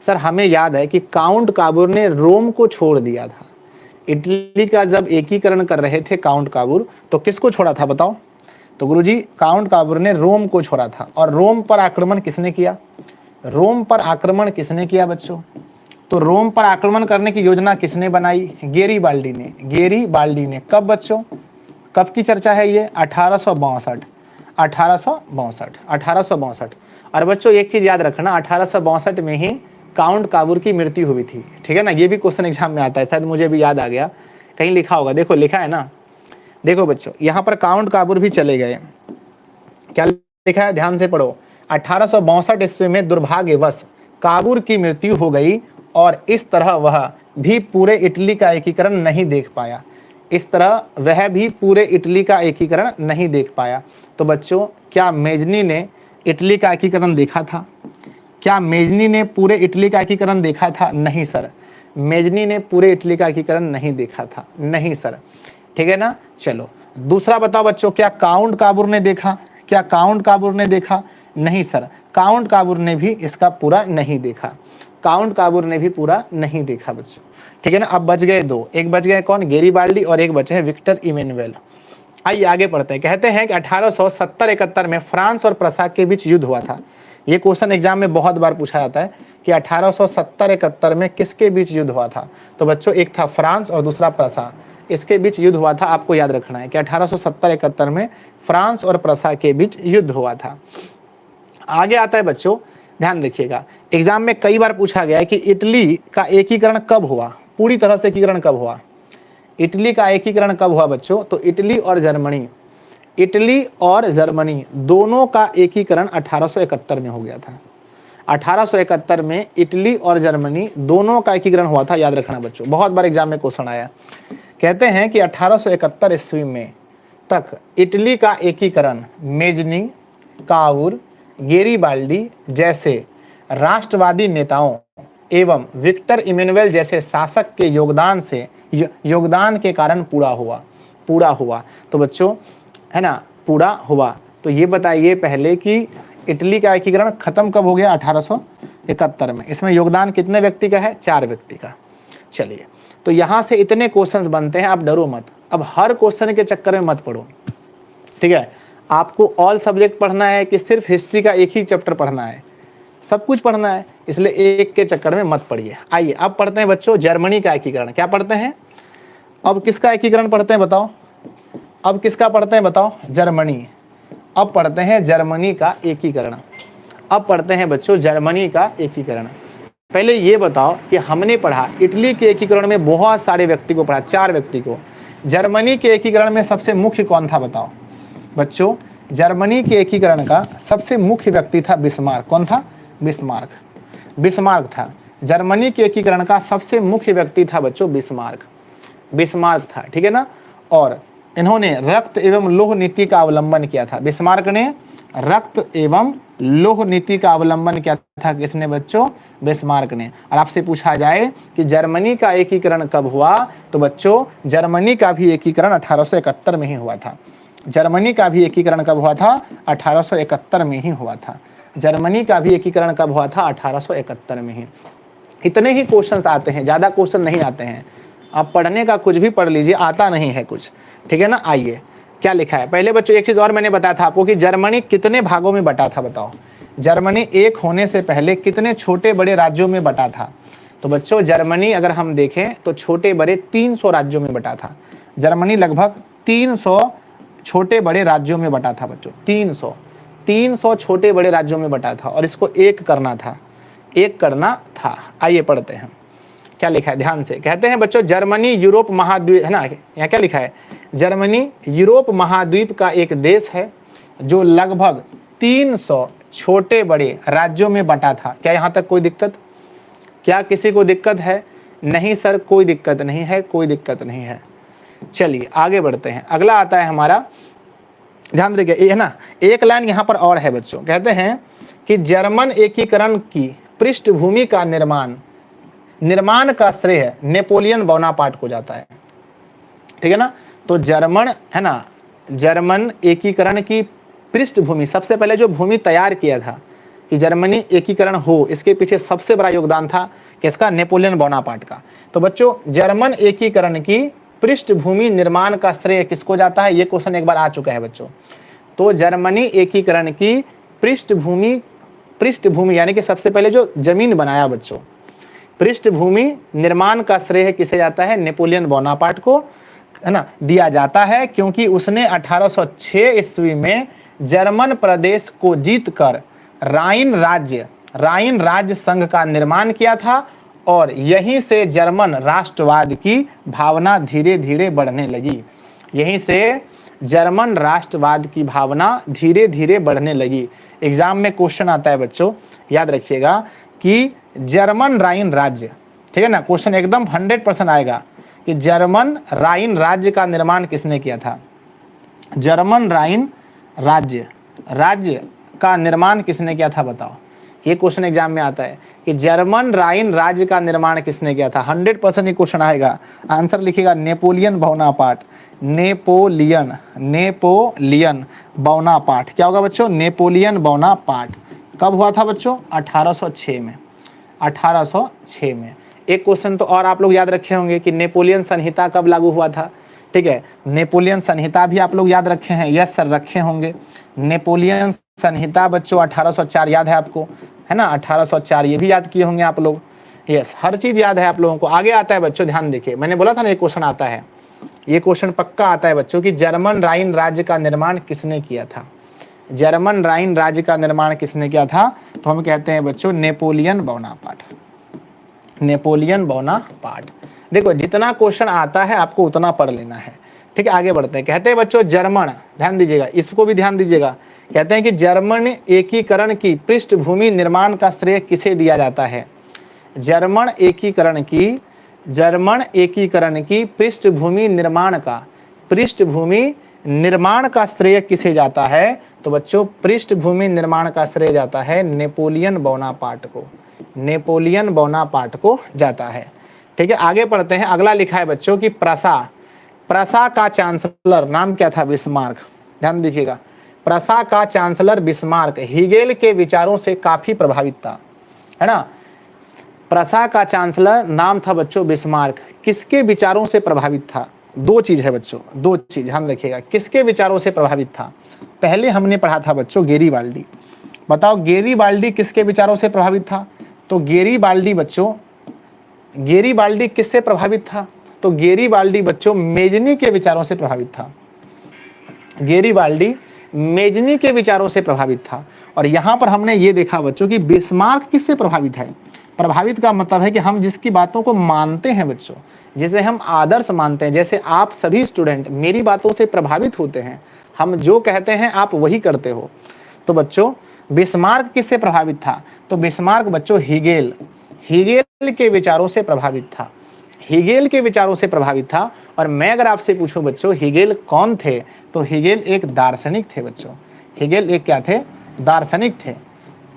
सर हमें याद है कि काउंट काबूर ने रोम को छोड़ दिया था। इटली का जब एकीकरण कर रहे थे काउंट काबूर, तो किसको छोड़ा था बताओ। तो गुरुजी काउंट काबूर ने रोम को छोड़ा था। और रोम पर आक्रमण किसने किया, रोम पर आक्रमण किसने किया बच्चों। तो रोम पर आक्रमण करने की योजना किसने बनाई, गेरिबाल्डी ने, गेरिबाल्डी ने। कब बच्चों, कब की चर्चा है ये, 1862, 1862, 1862। और बच्चों एक चीज याद रखना, 1862 में ही काउंट काबूर की मृत्यु हुई थी, ठीक है ना। ये भी क्वेश्चन एग्जाम में आता है, शायद मुझे भी याद आ गया, कहीं लिखा होगा, देखो लिखा है ना। देखो बच्चों यहाँ पर काउंट काबूर भी चले गए, क्या लिखा है ध्यान से पढ़ो। 1862 ईस्वी में दुर्भाग्यवश काबूर की मृत्यु हो गई और इस तरह वह भी पूरे इटली का एकीकरण नहीं देख पाया, इस तरह वह भी पूरे इटली का एकीकरण नहीं देख पाया। तो बच्चों क्या मेजनी ने इटली का एकीकरण देखा था, क्या मेजनी ने पूरे इटली का एकीकरण देखा था, नहीं सर, मेजनी ने पूरे इटली का एकीकरण नहीं देखा था, नहीं सर, ठीक है ना। चलो दूसरा बताओ बच्चों, क्या काउंट काबूर ने देखा, क्या काउंट काबूर ने देखा, नहीं सर, काउंट काबूर ने भी इसका पूरा नहीं देखा, काउंट काबूर ने भी पूरा नहीं देखा बच्चों, ठीक है ना। अब बच गए 2, एक बच गए कौन, गेरिबाल्डी, और एक बचे हैं विक्टर इमैनुएल। आइए आगे पढ़ते हैं। कहते हैं कि 1870-71 में फ्रांस और प्रसा के बीच युद्ध हुआ था। ये क्वेश्चन एग्जाम में बहुत बार पूछा जाता है कि 1870-71 में किसके बीच युद्ध हुआ था। तो बच्चों एक था फ्रांस और दूसरा प्रसा, इसके बीच युद्ध हुआ था। आपको याद रखना है कि 1870-71 में फ्रांस और प्रसा के बीच युद्ध हुआ था। आगे आता है बच्चों, ध्यान रखिएगा, एग्जाम में कई बार पूछा गया है कि इटली का एकीकरण कब हुआ, पूरी तरह से एकीकरण कब हुआ, इटली का एकीकरण कब हुआ बच्चों। तो इटली और जर्मनी, इटली और जर्मनी दोनों का एकीकरण 1871 में हो गया था। 1871 में इटली और जर्मनी दोनों का एकीकरण हुआ था, याद रखना बच्चों, बहुत बार एग्जाम में क्वेश्चन आया। कहते हैं कि 1871 ईस्वी में तक इटली का एकीकरण मेजनी, काबूर, गेरिबाल्डी जैसे राष्ट्रवादी नेताओं एवं विक्टर इमैनुअल जैसे शासक के योगदान के कारण पूरा हुआ। तो बच्चों है ना, पूरा हुआ। तो ये बताइए पहले कि इटली का एकीकरण खत्म कब हो गया? 1871 में। इसमें योगदान कितने व्यक्ति का है? 4 व्यक्ति का। चलिए, तो यहाँ से इतने क्वेश्चंस बनते हैं, आप डरो मत। अब हर क्वेश्चन के चक्कर में मत पड़ो, ठीक है। आपको ऑल सब्जेक्ट पढ़ना है कि सिर्फ हिस्ट्री का एक ही चैप्टर पढ़ना है? सब कुछ पढ़ना है, इसलिए एक के चक्कर में मत पड़िए। आइए अब पढ़ते हैं बच्चों जर्मनी का एकीकरण। क्या पढ़ते हैं? अब किसका एकीकरण पढ़ते हैं बताओ? अब किसका पढ़ते हैं बताओ? जर्मनी। अब पढ़ते हैं जर्मनी का एकीकरण। अब पढ़ते हैं बच्चों जर्मनी का एकीकरण। पहले ये बताओ कि हमने पढ़ा इटली के एकीकरण में बहुत सारे व्यक्ति को पढ़ा, 4 व्यक्ति को। जर्मनी के एकीकरण में सबसे मुख्य कौन था बताओ? बच्चों जर्मनी के एकीकरण का सबसे मुख्य व्यक्ति था बिस्मार्क। कौन था? बिस्मार्क था। जर्मनी के एकीकरण का सबसे मुख्य व्यक्ति था बच्चों बिस्मार्क था, ठीक है ना। और इन्होंने रक्त एवं लौह नीति का अवलंबन किया था। बिस्मार्क ने रक्त एवं लौह नीति का अवलंबन किया था। किसने बच्चों? बिस्मार्क ने। और आपसे पूछा जाए कि जर्मनी का एकीकरण कब हुआ, तो बच्चों जर्मनी का भी एकीकरण 1871 में ही हुआ था। जर्मनी का भी एकीकरण कब हुआ था? 1871 में ही हुआ था। जर्मनी का भी एकीकरण कब हुआ था? 1871 में ही। इतने ही क्वेश्चंस आते हैं, ज़्यादा क्वेश्चन नहीं आते हैं। आप पढ़ने का कुछ भी पढ़ लीजिए, आता नहीं है कुछ, ठीक है ना। आइए क्या लिखा है पहले बच्चों, एक चीज़ और मैंने बताया था आपको कि जर्मनी कितने भागों में बटा था बताओ? जर्मनी एक होने से पहले कितने छोटे बड़े राज्यों में बटा था? तो बच्चों जर्मनी अगर हम देखें तो छोटे बड़े 300 राज्यों में बटा था। जर्मनी लगभग 300 छोटे बड़े राज्यों में बटा था बच्चों। 300 छोटे बड़े राज्यों में बटा था और इसको एक करना था। आइए पढ़ते हैं क्या लिखा है, ध्यान से। कहते हैं बच्चों जर्मनी यूरोप महाद्वीप है ना, यहाँ क्या लिखा है? जर्मनी यूरोप महाद्वीप का एक देश है जो लगभग 300 छोटे बड़े राज्यों में बटा था। क्या यहाँ तक कोई दिक्कत? क्या किसी को दिक्कत है? नहीं सर कोई दिक्कत नहीं है, कोई दिक्कत नहीं है। चलिए आगे बढ़ते हैं। अगला आता है हमारा, ध्यान रखिए ये है ना, एक लाइन यहाँ पर और है बच्चों। कहते हैं कि जर्मन एकीकरण की पृष्ठभूमि का निर्माण का श्रेय नेपोलियन बोनापार्ट को जाता है, ठीक है ना। तो जर्मन है ना, जर्मन एकीकरण की पृष्ठभूमि, सबसे पहले जो भूमि तैयार किया था कि जर्मनी एकीकरण हो, इसके पीछे सबसे बड़ा योगदान था किसका? नेपोलियन बोनापार्ट का। तो बच्चों जर्मन एकीकरण की पृष्ठभूमि निर्माण का श्रेय किसको जाता है? ये क्वेश्चन एक बार आ चुका है बच्चों। तो जर्मनी एकीकरण की पृष्ठभूमि यानी कि सबसे पहले जो जमीन बनाया बच्चों, पृष्ठभूमि निर्माण का श्रेय किसे जाता है? नेपोलियन बोनापार्ट को है ना दिया जाता है, क्योंकि उसने 1806 ईस्वी में जर्मन प्रदेश को जीतकर राइन राज्य संघ का निर्माण किया था और यहीं से जर्मन राष्ट्रवाद की भावना धीरे धीरे बढ़ने लगी। यहीं से जर्मन राष्ट्रवाद की भावना धीरे धीरे बढ़ने लगी। एग्जाम में क्वेश्चन आता है बच्चों, याद रखिएगा कि जर्मन राइन राज्य, ठीक है ना, क्वेश्चन एकदम 100% आएगा कि जर्मन राइन राज्य का निर्माण किसने किया था? जर्मन राइन राज्य का निर्माण किसने किया था बताओ? ये क्वेश्चन एग्जाम में आता है कि जर्मन राइन राज्य का निर्माण किसने किया था। 100% ये क्वेश्चन आएगा। आंसर लिखिएगा नेपोलियन बोनापार्ट। Napoleon Bonaparte. क्या होगा बच्चों? Napoleon Bonaparte. कब हुआ था बच्चों? 1806 में। 1806 में। एक क्वेश्चन तो और आप लोग याद रखे होंगे कि नेपोलियन संहिता कब लागू हुआ था, ठीक है। नेपोलियन संहिता भी आप लोग याद रखे हैं? यस सर रखे होंगे। नेपोलियन संहिता बच्चों 1804 याद है आपको, है ना, 1804 ये भी याद किए होंगे आप लोग। यस हर चीज याद है आप लोगों को। आगे आता है बच्चों, ध्यान देखिए, मैंने बोला था ना ये क्वेश्चन आता है, ये क्वेश्चन पक्का आता है बच्चों कि जर्मन राइन राज्य का निर्माण किसने किया था? जर्मन राइन राज्य का निर्माण किसने किया था? तो हम कहते हैं बच्चों नेपोलियन बोनापार्ट। Napoleon Bonaparte. देखो जितना क्वेश्चन आता है आपको उतना पढ़ लेना है, ठीक है। आगे बढ़ते हैं। कहते हैं बच्चों जर्मन, ध्यान दीजिएगा, इसको भी ध्यान दीजिएगा। कहते हैं कि जर्मन एकीकरण की पृष्ठभूमि निर्माण का श्रेय किसे दिया जाता है? जर्मन एकीकरण की पृष्ठभूमि निर्माण का श्रेय किसे जाता है? तो बच्चों पृष्ठभूमि निर्माण का श्रेय जाता है नेपोलियन बोनापार्ट को। नेपोलियन बोनापार्ट को जाता है। ठीक है, आगे पढ़ते हैं। अगला लिखा है बच्चों की प्रसा का चांसलर नाम क्या था? बिस्मार्क। ध्यान दीजिएगा, प्रसा का चांसलर बिस्मार्क हीगेल के विचारों से काफी प्रभावित था, है ना। प्रसा का चांसलर नाम था बच्चों बिस्मार्क, किसके विचारों से प्रभावित था? दो चीज है बच्चों, दो चीज ध्यान रखिएगा, किसके विचारों से प्रभावित था? पहले हमने पढ़ा था बच्चों गेरीबाल्डी। बताओ गेरीबाल्डी किसके विचारों से प्रभावित था? तो गेरीबाल्डी बच्चों, गेरीबाल्डी किससे प्रभावित था? तो गेरीबाल्डी बच्चों मेजनी के विचारों से प्रभावित था। गेरीबाल्डी मेजनी के विचारों से प्रभावित था। और यहां पर हमने ये देखा बच्चों कि बिस्मार्क किससे प्रभावित है? प्रभावित का मतलब है कि हम जिसकी बातों को मानते हैं बच्चों, जिसे हम आदर्श मानते हैं, जैसे आप सभी स्टूडेंट मेरी बातों से प्रभावित होते हैं, हम जो कहते हैं आप वही करते हो। तो बच्चों बिस्मार्क किससे प्रभावित था? तो बिस्मार्क बच्चों हीगेल के विचारों से प्रभावित था। हीगेल के विचारों से प्रभावित था। और मैं अगर आपसे पूछूं बच्चों हीगेल कौन थे, तो हीगेल एक दार्शनिक थे बच्चों। हीगेल एक क्या थे? दार्शनिक थे।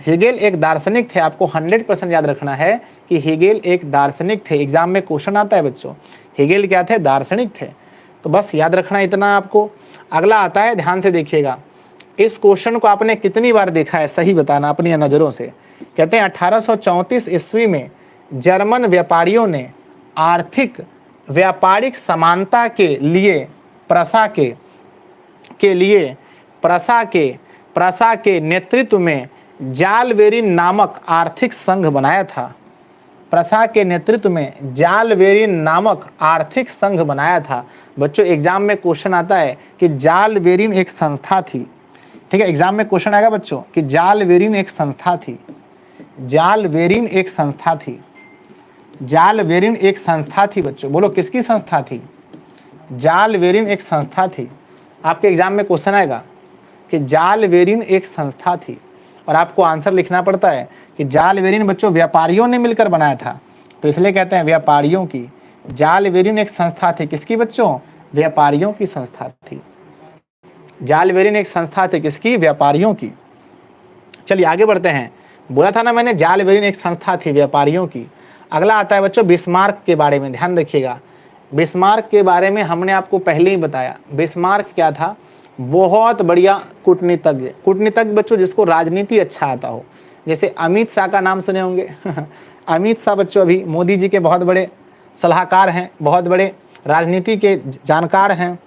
हीगेल एक दार्शनिक थे। आपको 100% याद रखना है कि हीगेल एक दार्शनिक थे। एग्जाम में क्वेश्चन आता है बच्चों, हीगेल क्या थे? दार्शनिक थे। तो बस याद रखना इतना आपको। अगला आता है, ध्यान से देखिएगा, इस क्वेश्चन को आपने कितनी बार देखा है सही बताना अपनी नज़रों से। कहते हैं 1834 ईस्वी में जर्मन व्यापारियों ने आर्थिक व्यापारिक समानता के लिए प्रसा के नेतृत्व में जालवेरिन नामक आर्थिक संघ बनाया था। प्रसा के नेतृत्व में जालवेरिन नामक आर्थिक संघ बनाया था। बच्चों एग्जाम में क्वेश्चन आता है कि जालवेरिन एक संस्था थी। ठीक है, एग्जाम में क्वेश्चन आएगा बच्चों कि जालवेरिन एक संस्था थी। जालवेरिन एक संस्था थी। जालवेरिन एक संस्था थी बच्चों। बोलो किसकी संस्था थी? जालवेरिन एक संस्था थी। आपके एग्जाम में क्वेश्चन आएगा कि जालवेरिन एक संस्था थी, और आपको आंसर लिखना पड़ता है कि जालवेरिन बच्चों व्यापारियों ने मिलकर बनाया था, तो इसलिए कहते हैं व्यापारियों की। जालवेरिन एक संस्था थी, किसकी बच्चों? व्यापारियों की संस्था थी। जालवेरिन एक संस्था थी, किसकी? व्यापारियों की। चलिए आगे बढ़ते हैं। बोला था ना मैंने जालवेरिन एक संस्था थी व्यापारियों की। अगला आता है बच्चों बिस्मार्क के बारे में। ध्यान रखिएगा, बिस्मार्क के बारे में हमने आपको पहले ही बताया। बिस्मार्क क्या था? बहुत बढ़िया कूटनीतिज्ञ। कूटनीतिज्ञ बच्चों जिसको राजनीति अच्छा आता हो, जैसे अमित शाह का नाम सुने होंगे अमित शाह बच्चों अभी मोदी जी के बहुत बड़े सलाहकार हैं, बहुत बड़े राजनीति के जानकार हैं।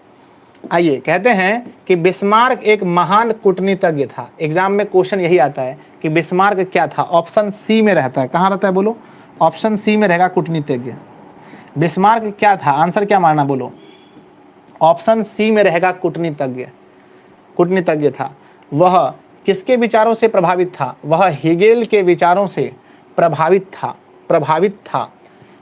आइए, कहते हैं कि बिस्मार्क एक महान कूटनीतिज्ञ था। एग्जाम में क्वेश्चन यही आता है कि बिस्मार्क क्या था? ऑप्शन सी में रहता है। कहाँ रहता है बोलो? ऑप्शन सी में रहेगा कूटनीतिज्ञ। बिस्मार्क क्या था? आंसर क्या मारना बोलो? ऑप्शन सी में रहेगा कूटनीतिज्ञ। कूटनीतिज्ञ था। वह किसके विचारों से प्रभावित था? वह हीगेल के विचारों से प्रभावित था।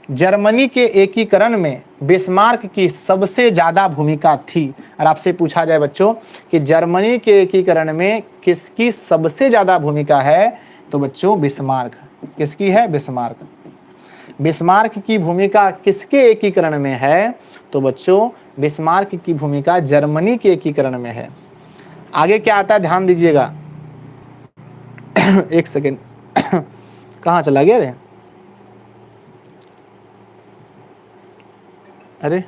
जर्मनी के एकीकरण में बिस्मार्क की सबसे ज्यादा भूमिका थी। और आपसे पूछा जाए बच्चों कि जर्मनी के एकीकरण में किसकी सबसे ज्यादा भूमिका है, तो बच्चों बिस्मार्क। किसकी है? बिस्मार्क। बिस्मार्क की भूमिका किसके एकीकरण में है? तो बच्चों बिस्मार्क की भूमिका जर्मनी के एकीकरण में है। आगे क्या आता है ध्यान दीजिएगा एक सेकेंड कहाँ चला गया रे? अरे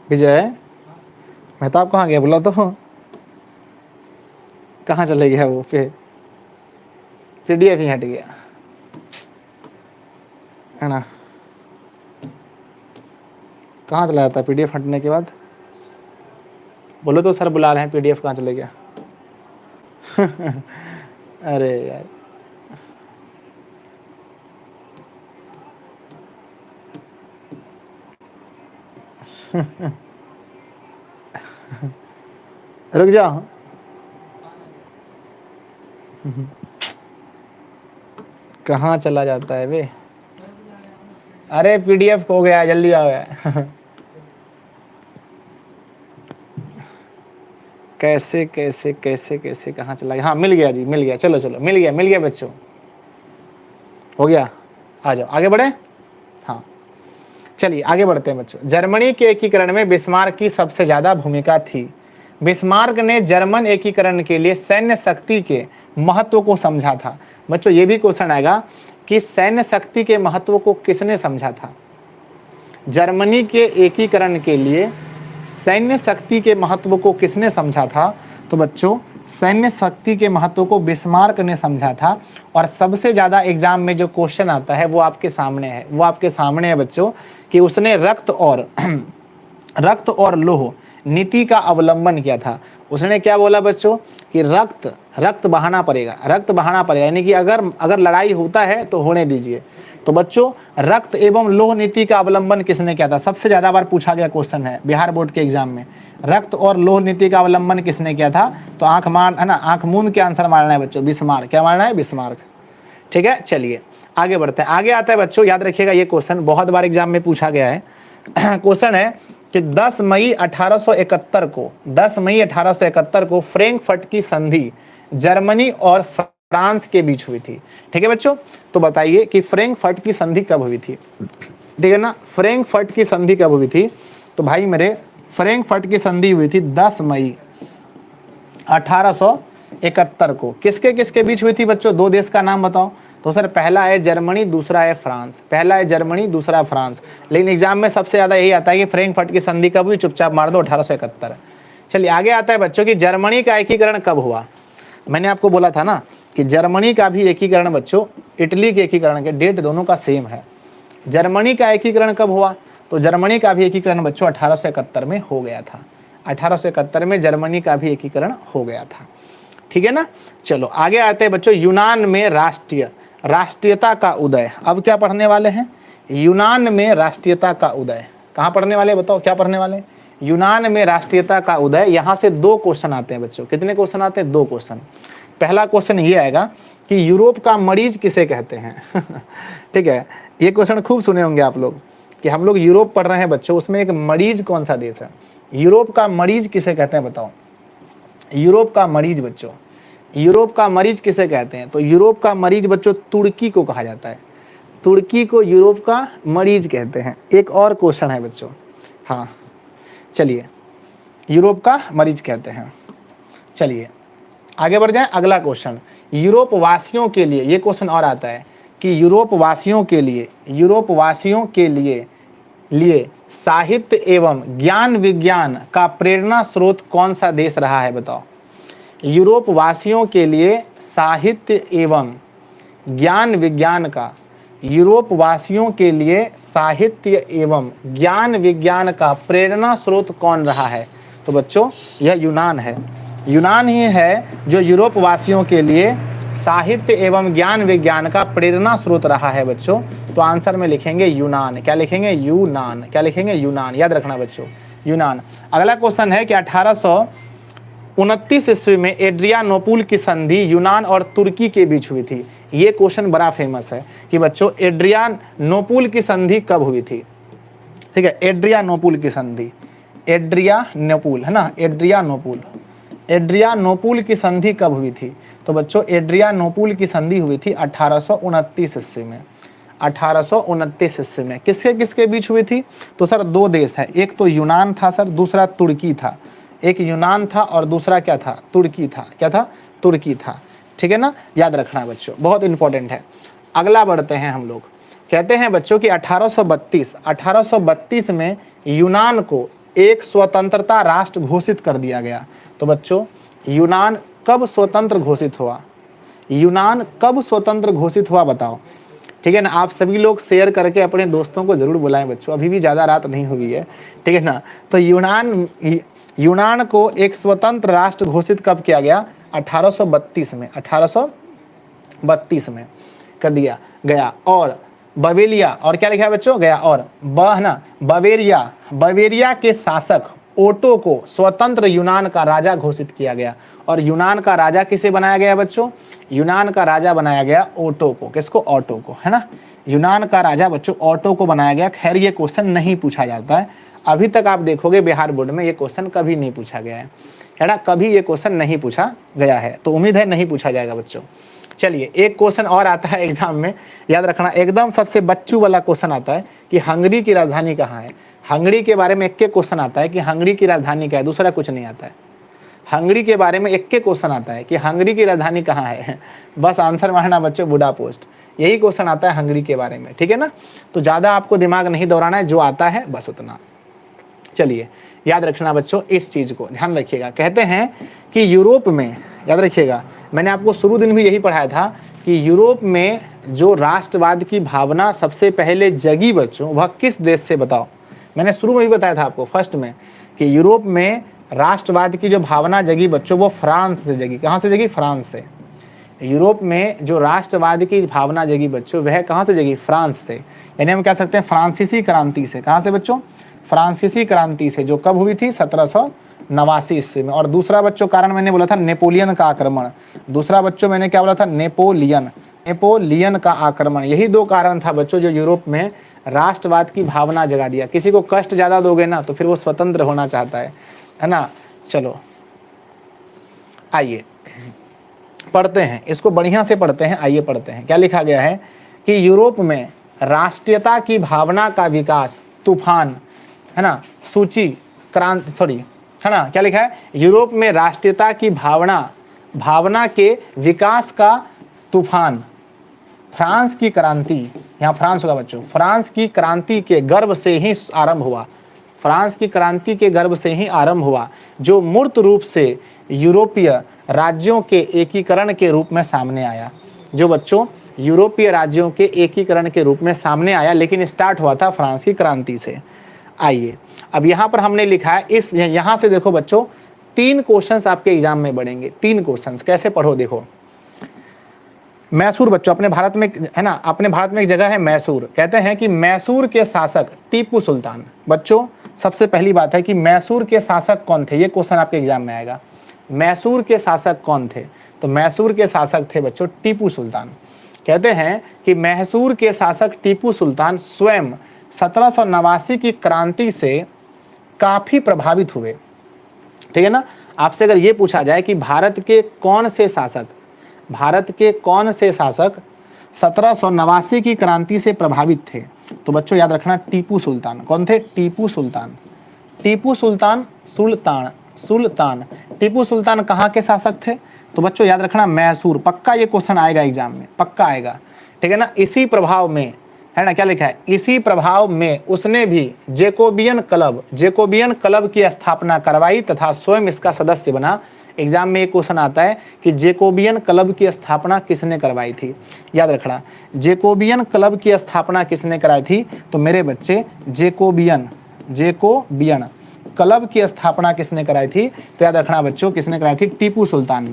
विजय मेहताब कहाँ गया? बोला तो कहाँ चले गया वो? पीडीएफ ही हट गया है ना। कहाँ चला जाता है पीडीएफ हटने के बाद? बोलो तो सर बुला रहे हैं, पीडीएफ कहाँ चले गया? अरे यार रुक जाओ। कहाँ चला जाता है वे? अरे पीडीएफ खो गया, जल्दी आओ यार। कैसे कैसे कैसे कैसे कहाँ चला गया? हाँ मिल गया जी, मिल गया। चलो चलो मिल गया बच्चों, हो गया। आ जाओ आगे बढ़े। हाँ चलिए आगे बढ़ते हैं बच्चों। जर्मनी के एकीकरण में बिस्मार्क की सबसे ज्यादा भूमिका थी। बिस्मार्क ने जर्मन एकीकरण के लिए सैन्य शक्ति के महत्व को समझा था। बच्चों ये भी क्वेश्चन आएगा कि सैन्य शक्ति के महत्व को किसने समझा था। जर्मनी के एकीकरण के लिए सैन्य शक्ति के महत्व को किसने समझा था। तो बच्चों सैन्य शक्ति के महत्व को बिस्मार्क ने समझा था। और सबसे ज़्यादा एग्जाम में जो क्वेश्चन आता है वो आपके सामने है, वो आपके सामने है बच्चों, कि उसने रक्त और लौह नीति का अवलंबन किया था। उसने क्या बोला बच्चों कि रक्त बहाना पड़ेगा, यानी कि अगर लड़ाई होता है तो होने दीजिए। तो बच्चों रक्त एवं लौह नीति का अवलंबन किसने किया था। सबसे ज्यादा बार पूछा गया क्वेश्चन है बिहार बोर्ड के एग्जाम में, रक्त और लौह नीति का अवलंबन किसने किया था। तो आंख मूंद के आंसर मारना है बच्चों, बिस्मार्क। क्या मारना है, बिस्मार्क। ठीक है, चलिए आगे बढ़ते हैं। आगे आता है बच्चों, याद रखिएगा ये क्वेश्चन बहुत बार एग्जाम में पूछा गया है। क्वेश्चन है कि 10 मई 1871 को फ्रैंकफर्ट की संधि जर्मनी और फ्रांस के बीच हुई थी। ठीक है बच्चों, तो बताइए कि फ्रैंकफर्ट की संधि कब हुई थी। ठीक है ना, फ्रैंकफर्ट की संधि कब हुई थी। तो भाई मेरे फ्रैंकफर्ट की संधि हुई थी 10 मई 1871 को। किसके किसके बीच हुई थी बच्चों, दो देश का नाम बताओ। तो सर पहला है जर्मनी, दूसरा है फ्रांस। पहला है जर्मनी, दूसरा फ्रांस। लेकिन एग्जाम में सबसे ज्यादा यही आता है कि फ्रैंकफर्ट की संधि कब हुई, चुपचाप मार दो 1871। चलिए आगे आता है बच्चों कि जर्मनी का एकीकरण कब हुआ। मैंने आपको बोला था ना कि जर्मनी का भी एकीकरण बच्चों इटली के एकीकरण के डेट दोनों का सेम है। जर्मनी का एकीकरण कब हुआ, तो जर्मनी का भी एकीकरण बच्चों 1871 में हो गया था। 1871 में जर्मनी का भी एकीकरण हो गया था। ठीक है ना, चलो आगे आते हैं बच्चों, यूनान में राष्ट्रीयता का उदय। अब क्या पढ़ने वाले हैं, यूनान में राष्ट्रीयता का उदय। कहाँ पढ़ने वाले बताओ, क्या पढ़ने वाले, यूनान में राष्ट्रीयता का उदय। यहाँ से दो क्वेश्चन आते हैं बच्चों। कितने क्वेश्चन आते हैं, दो क्वेश्चन। पहला क्वेश्चन ये आएगा कि यूरोप का मरीज किसे कहते हैं। ठीक है, ये क्वेश्चन खूब सुने होंगे आप लोग कि हम लोग यूरोप पढ़ रहे हैं बच्चों, उसमें एक मरीज कौन सा देश है, यूरोप का मरीज किसे कहते हैं बताओ। यूरोप का मरीज बच्चों, यूरोप का मरीज किसे कहते हैं। तो यूरोप का मरीज बच्चों तुर्की को कहा जाता है। तुर्की को यूरोप का मरीज कहते हैं। एक और क्वेश्चन है बच्चों, हाँ चलिए, यूरोप का मरीज कहते हैं। चलिए आगे बढ़ जाएं, अगला क्वेश्चन, यूरोप वासियों के लिए, ये क्वेश्चन और आता है कि यूरोप वासियों के लिए साहित्य एवं ज्ञान विज्ञान का प्रेरणा स्रोत कौन सा देश रहा है बताओ। यूरोप वासियों के लिए साहित्य एवं ज्ञान विज्ञान का, यूरोप वासियों के लिए साहित्य एवं ज्ञान विज्ञान का प्रेरणा स्रोत कौन रहा है। तो बच्चों यह यूनान है। यूनान ही है जो यूरोप वासियों के लिए साहित्य एवं ज्ञान विज्ञान का प्रेरणा स्रोत रहा है बच्चों। तो आंसर में लिखेंगे यूनान। क्या लिखेंगे, यूनान। क्या लिखेंगे, यूनान। याद रखना बच्चों, यूनान। अगला क्वेश्चन है कि 1829 ईस्वी में एड्रियानोपुल की संधि यूनान और तुर्की के बीच हुई थी। ये क्वेश्चन बड़ा फेमस है कि बच्चों एड्रियानोपुल की संधि कब हुई थी। ठीक है, एड्रियानोपुल की संधि, एड्रियानोपुल है ना, एड्रियानोपुल की संधि कब हुई थी। तो बच्चों एड्रियानोपुल की संधि हुई थी 1829 ईस्वी में। 1829 ईस्वी में किसके किसके बीच हुई थी। तो सर दो देश है, एक तो यूनान था सर, दूसरा तुर्की था। एक यूनान था और दूसरा क्या था, तुर्की था। क्या था, तुर्की था। ठीक है ना, याद रखना बच्चों, बहुत इंपॉर्टेंट है। अगला बढ़ते हैं हम लोग, कहते हैं बच्चों कि 1832 में यूनान को एक स्वतंत्रता राष्ट्र घोषित कर दिया गया। तो बच्चों यूनान कब स्वतंत्र घोषित हुआ, यूनान कब स्वतंत्र घोषित हुआ बताओ। ठीक है ना, आप सभी लोग शेयर करके अपने दोस्तों को जरूर बुलाएं बच्चों, अभी भी ज़्यादा रात नहीं हुई है। ठीक है ना, तो यूनान को एक स्वतंत्र राष्ट्र घोषित कब किया गया, 1832 में। 1832 में कर दिया गया। और बवेलिया, और क्या लिखा है बच्चों, गया और बवेरिया के शासक ओटो को स्वतंत्र यूनान का राजा घोषित किया गया। और यूनान का राजा किसे बनाया गया बच्चों, यूनान का राजा बनाया गया ओटो को। किसको, ओटो को, है ना। यूनान का राजा बच्चों ओटो को बनाया गया। खैर ये क्वेश्चन नहीं पूछा जाता है, अभी तक आप देखोगे बिहार बोर्ड में ये क्वेश्चन कभी नहीं पूछा गया है ना, कभी ये क्वेश्चन नहीं पूछा गया है। तो उम्मीद है नहीं पूछा जाएगा बच्चों। चलिए एक क्वेश्चन और आता है एग्जाम में, याद रखना, एकदम सबसे बच्चू वाला क्वेश्चन आता है कि हंगरी की राजधानी कहाँ है। हंगरी के बारे में एक क्वेश्चन आता है कि हंगरी की राजधानी क्या है, दूसरा कुछ नहीं आता है। हंगरी के बारे में एक के क्वेश्चन आता है कि हंगरी की राजधानी कहाँ है। बस आंसर मारना बच्चों, बुडापेस्ट। यही क्वेश्चन आता है हंगरी के बारे में, ठीक है ना। तो ज़्यादा आपको दिमाग नहीं दौड़ाना है, जो आता है बस उतना। चलिए याद रखना बच्चों, इस चीज़ को ध्यान रखिएगा। कहते हैं कि यूरोप में, याद रखिएगा, मैंने आपको शुरू दिन भी यही पढ़ाया था कि यूरोप में जो राष्ट्रवाद की भावना सबसे पहले जगी बच्चों, वह किस देश से, बताओ। मैंने शुरू में भी बताया था आपको फर्स्ट में कि यूरोप में राष्ट्रवाद की जो भावना जगी बच्चों, वो फ्रांस से जगी। कहाँ से जगी? फ्रांस से। यूरोप में जो राष्ट्रवाद की भावना जगी बच्चों, वह कहाँ से जगी? फ्रांस से। यानी हम कह सकते हैं फ्रांसीसी क्रांति से। कहाँ से बच्चों? फ्रांसीसी क्रांति से, जो कब हुई थी? 1789 ईस्वी में। और दूसरा बच्चों कारण मैंने बोला था नेपोलियन का आक्रमण। दूसरा बच्चों मैंने क्या बोला था? नेपोलियन का आक्रमण। यही दो कारण था बच्चों जो यूरोप में राष्ट्रवाद की भावना जगा दिया। किसी को कष्ट ज़्यादा दोगे ना तो फिर वो स्वतंत्र होना चाहता है ना। चलो आइए पढ़ते हैं, इसको बढ़िया से पढ़ते हैं। आइए पढ़ते हैं, क्या लिखा गया है कि यूरोप में राष्ट्रीयता की भावना का विकास तूफान, है ना, सूची क्रांति, सॉरी, है ना, क्या लिखा है? यूरोप में राष्ट्रीयता की भावना के विकास का तूफान, फ्रांस की क्रांति, यहाँ फ्रांस होगा बच्चों, फ्रांस की क्रांति के गर्भ से ही आरंभ हुआ। फ्रांस की क्रांति के गर्भ से ही आरंभ हुआ, जो मूर्त रूप से यूरोपीय राज्यों के एकीकरण के रूप में सामने आया। जो बच्चों यूरोपीय राज्यों के एकीकरण के रूप में सामने आया, लेकिन स्टार्ट हुआ था फ्रांस की क्रांति से। आइए अब यहाँ पर हमने लिखा है, इस यहाँ से देखो बच्चों 3 क्वेश्चंस आपके एग्जाम में बढ़ेंगे। 3 क्वेश्चंस कैसे पढ़ो, देखो। मैसूर बच्चों अपने भारत में, है ना, अपने भारत में एक जगह है मैसूर। कहते हैं कि मैसूर के शासक टीपू सुल्तान। बच्चों सबसे पहली बात है कि मैसूर के शासक कौन थे, ये क्वेश्चन आपके एग्जाम में आएगा। मैसूर के शासक कौन थे? तो मैसूर के शासक थे बच्चों टीपू सुल्तान। कहते हैं कि मैसूर के शासक टीपू सुल्तान स्वयं 1789 की क्रांति से काफ़ी प्रभावित हुए, ठीक है ना। आपसे अगर ये पूछा जाए कि भारत के कौन से शासक 1789 की क्रांति से प्रभावित थे, तो बच्चों याद रखना टीपू सुल्तान। कौन थे? टीपू सुल्तान। टीपू सुल्तान कहाँ के शासक थे? तो बच्चों याद रखना मैसूर। पक्का ये क्वेश्चन आएगा एग्जाम में, पक्का आएगा, ठीक है ना। इसी प्रभाव में, है ना, क्या लिखा है? इसी प्रभाव में उसने भी जेकोबियन क्लब की स्थापना करवाई तथा स्वयं इसका सदस्य बना। एग्जाम में एक क्वेश्चन आता है कि जेकोबियन क्लब की स्थापना किसने करवाई थी? याद रखना, जेकोबियन क्लब की स्थापना किसने कराई थी? तो मेरे बच्चे जेकोबियन क्लब की स्थापना किसने कराई थी? तो याद रखना बच्चों, किसने कराई थी? टीपू सुल्तान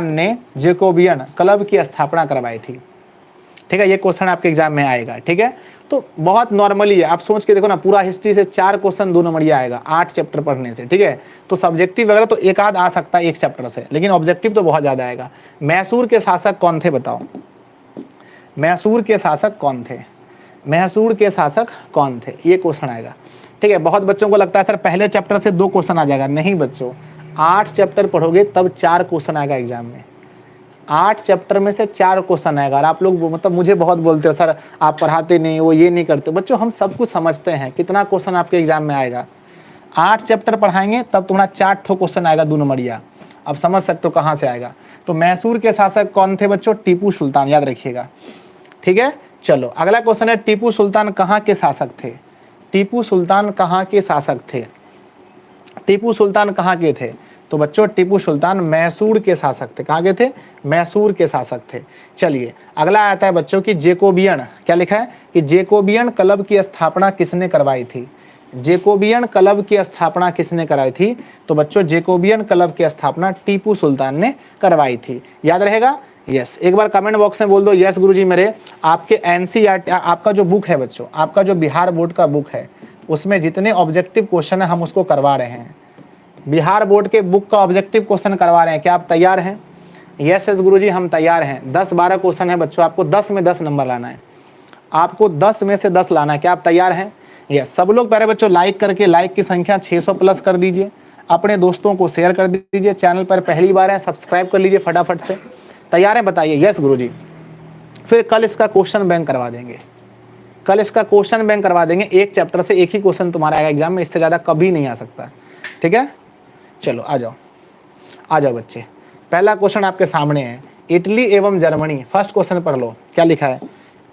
ने जेकोबियन क्लब की स्थापना करवाई थी, ठीक है। ये क्वेश्चन आपके एग्जाम में आएगा, ठीक है। तो बहुत नॉर्मली है, आप सोच के देखो ना, पूरा हिस्ट्री से 4 क्वेश्चन 2 नंबरिया आएगा 8 चैप्टर पढ़ने से, ठीक है। तो सब्जेक्टिव वगैरह तो एक आध आ सकता है एक चैप्टर से, लेकिन ऑब्जेक्टिव तो बहुत ज़्यादा आएगा। मैसूर के शासक कौन थे बताओ? मैसूर के शासक कौन थे? ये क्वेश्चन आएगा, ठीक है। बहुत बच्चों को लगता है सर पहले चैप्टर से 2 क्वेश्चन आ जाएगा। नहीं बच्चों, 8 चैप्टर पढ़ोगे तब 4 क्वेश्चन आएगा एग्जाम में। 8 चैप्टर में से 4 क्वेश्चन आएगा। और आप लोग मतलब मुझे बहुत बोलते हो सर आप पढ़ाते नहीं, वो ये नहीं करते। बच्चों हम सब कुछ समझते हैं, कितना क्वेश्चन आपके एग्जाम में आएगा। 8 चैप्टर पढ़ाएंगे तब तुम्हारा 4 क्वेश्चन आएगा 2 नंबरिया। अब समझ सकते हो कहाँ से आएगा। तो मैसूर के शासक कौन थे बच्चों? टीपू सुल्तान, याद रखिएगा, ठीक है। चलो अगला क्वेश्चन है, टीपू सुल्तान कहाँ के शासक थे? टीपू सुल्तान कहाँ के थे? तो बच्चों टीपू सुल्तान मैसूर के शासक थे। कहाँ के थे? मैसूर के शासक थे। चलिए अगला आता है बच्चों की जेकोबियन, क्या लिखा है कि जेकोबियन क्लब की स्थापना किसने करवाई थी? तो बच्चों जेकोबियन क्लब की स्थापना टीपू सुल्तान ने करवाई थी। याद रहेगा? यस। एक बार कमेंट बॉक्स में बोल दो यस गुरुजी। मेरे आपके एनसीईआरटी आपका जो बुक है बच्चों, आपका जो बिहार बोर्ड का बुक है, उसमें जितने ऑब्जेक्टिव क्वेश्चन है हम उसको करवा रहे हैं। बिहार बोर्ड के बुक का ऑब्जेक्टिव क्वेश्चन करवा रहे हैं। क्या आप तैयार हैं? यस गुरुजी हम तैयार हैं। 10-12 क्वेश्चन है बच्चों, आपको 10 में 10 नंबर लाना है। आपको 10 में से 10 लाना है। क्या आप तैयार हैं? यस। सब लोग प्यारे बच्चों लाइक करके, लाइक की संख्या 600 प्लस कर दीजिए। अपने दोस्तों को शेयर कर दीजिए। चैनल पर पहली बार है सब्सक्राइब कर लीजिए फटाफट से। तैयार है? बताइए यस गुरुजी। फिर कल इसका क्वेश्चन बैंक करवा देंगे। एक चैप्टर से एक ही क्वेश्चन तुम्हारा आएगा एग्जाम में, इससे ज़्यादा कभी नहीं आ सकता। ठीक है, चलो आ जाओ बच्चे। पहला क्वेश्चन आपके सामने है, इटली एवं जर्मनी। फर्स्ट क्वेश्चन पढ़ लो, क्या लिखा है।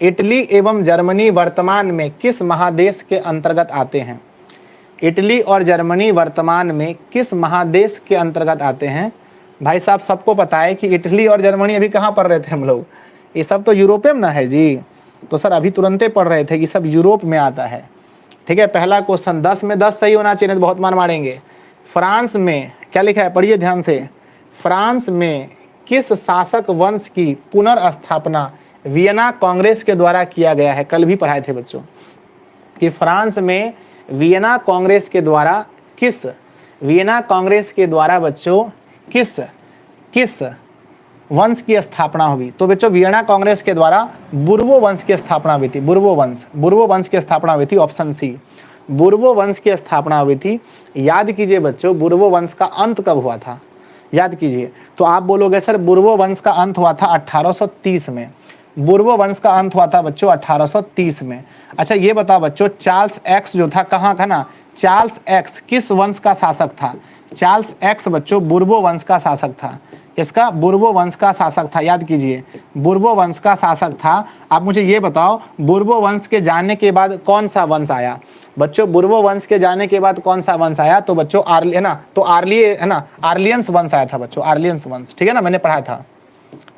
इटली एवं जर्मनी वर्तमान में किस महादेश के अंतर्गत आते हैं। इटली और जर्मनी वर्तमान में किस महादेश के अंतर्गत आते हैं। भाई साहब सबको पता है कि इटली और जर्मनी अभी कहाँ पढ़ रहे थे हम लोग, ये सब तो यूरोप में ना है जी। तो सर अभी तुरंते पढ़ रहे थे कि सब यूरोप में आता है। ठीक है, पहला क्वेश्चन 10 में 10 सही होना चाहिए, तो बहुत मार मारेंगे। फ्रांस में क्या लिखा है, पढ़िए ध्यान से। फ्रांस में किस शासक वंश की पुनर्स्थापना वियना कांग्रेस के द्वारा किया गया है। कल भी पढ़ाए थे बच्चों कि फ्रांस में वियना कांग्रेस के द्वारा वियना कांग्रेस के द्वारा बच्चों किस वंश की स्थापना हुई। तो बच्चों वियना कांग्रेस के द्वारा बुर्बो वंश की स्थापना हुई थी। बुर्बो वंश की स्थापना हुई थी, ऑप्शन सी, बुर्बो वंश की स्थापना हुई थी। याद कीजिए बच्चों, बुर्बो वंश का अंत कब हुआ था, याद कीजिए। तो आप बोलोगे सर बुर्बो वंश का अंत हुआ था 1830 में। बुर्बो वंश का अंत हुआ था बच्चों 1830 में। अच्छा ये बताओ बच्चों, चार्ल्स एक्स जो था कहाँ का ना, चार्ल्स एक्स किस वंश का शासक था। चार्ल्स एक्स बच्चों बुर्बो वंश का शासक था। इसका बुर्बो वंश का शासक था, याद कीजिए, बुर्बो वंश का शासक था। आप मुझे ये बताओ, बुर्बो वंश के जाने के बाद कौन सा वंश आया बच्चों। बुर्बो वंश के जाने के बाद कौन सा वंश आया, तो बच्चों आर्लियंस वंश आया था बच्चों, आर्लियंस वंश। ठीक है ना, मैंने पढ़ा था,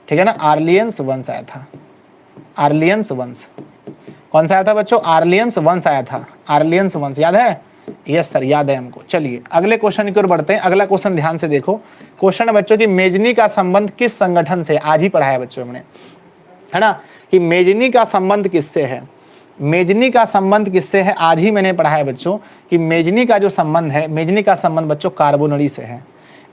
ठीक है ना, आर्लियंस वंश आया था। आर्लियंस वंश कौन सा आया था बच्चों, आर्लियंस वंश आया था। आर्लियंस वंश याद है, यस सर याद है हमको। चलिए अगले क्वेश्चन की ओर बढ़ते हैं। अगला क्वेश्चन ध्यान से देखो। क्वेश्चन बच्चों की मेजनी का संबंध किस संगठन से, आज ही पढ़ाया बच्चों हमने, है ना, कि मेजनी का संबंध किससे है। मेजनी का संबंध किससे है, आज ही मैंने पढ़ा है बच्चों कि मेजनी का जो संबंध है, मेजनी का संबंध बच्चों कार्बोनरी से है।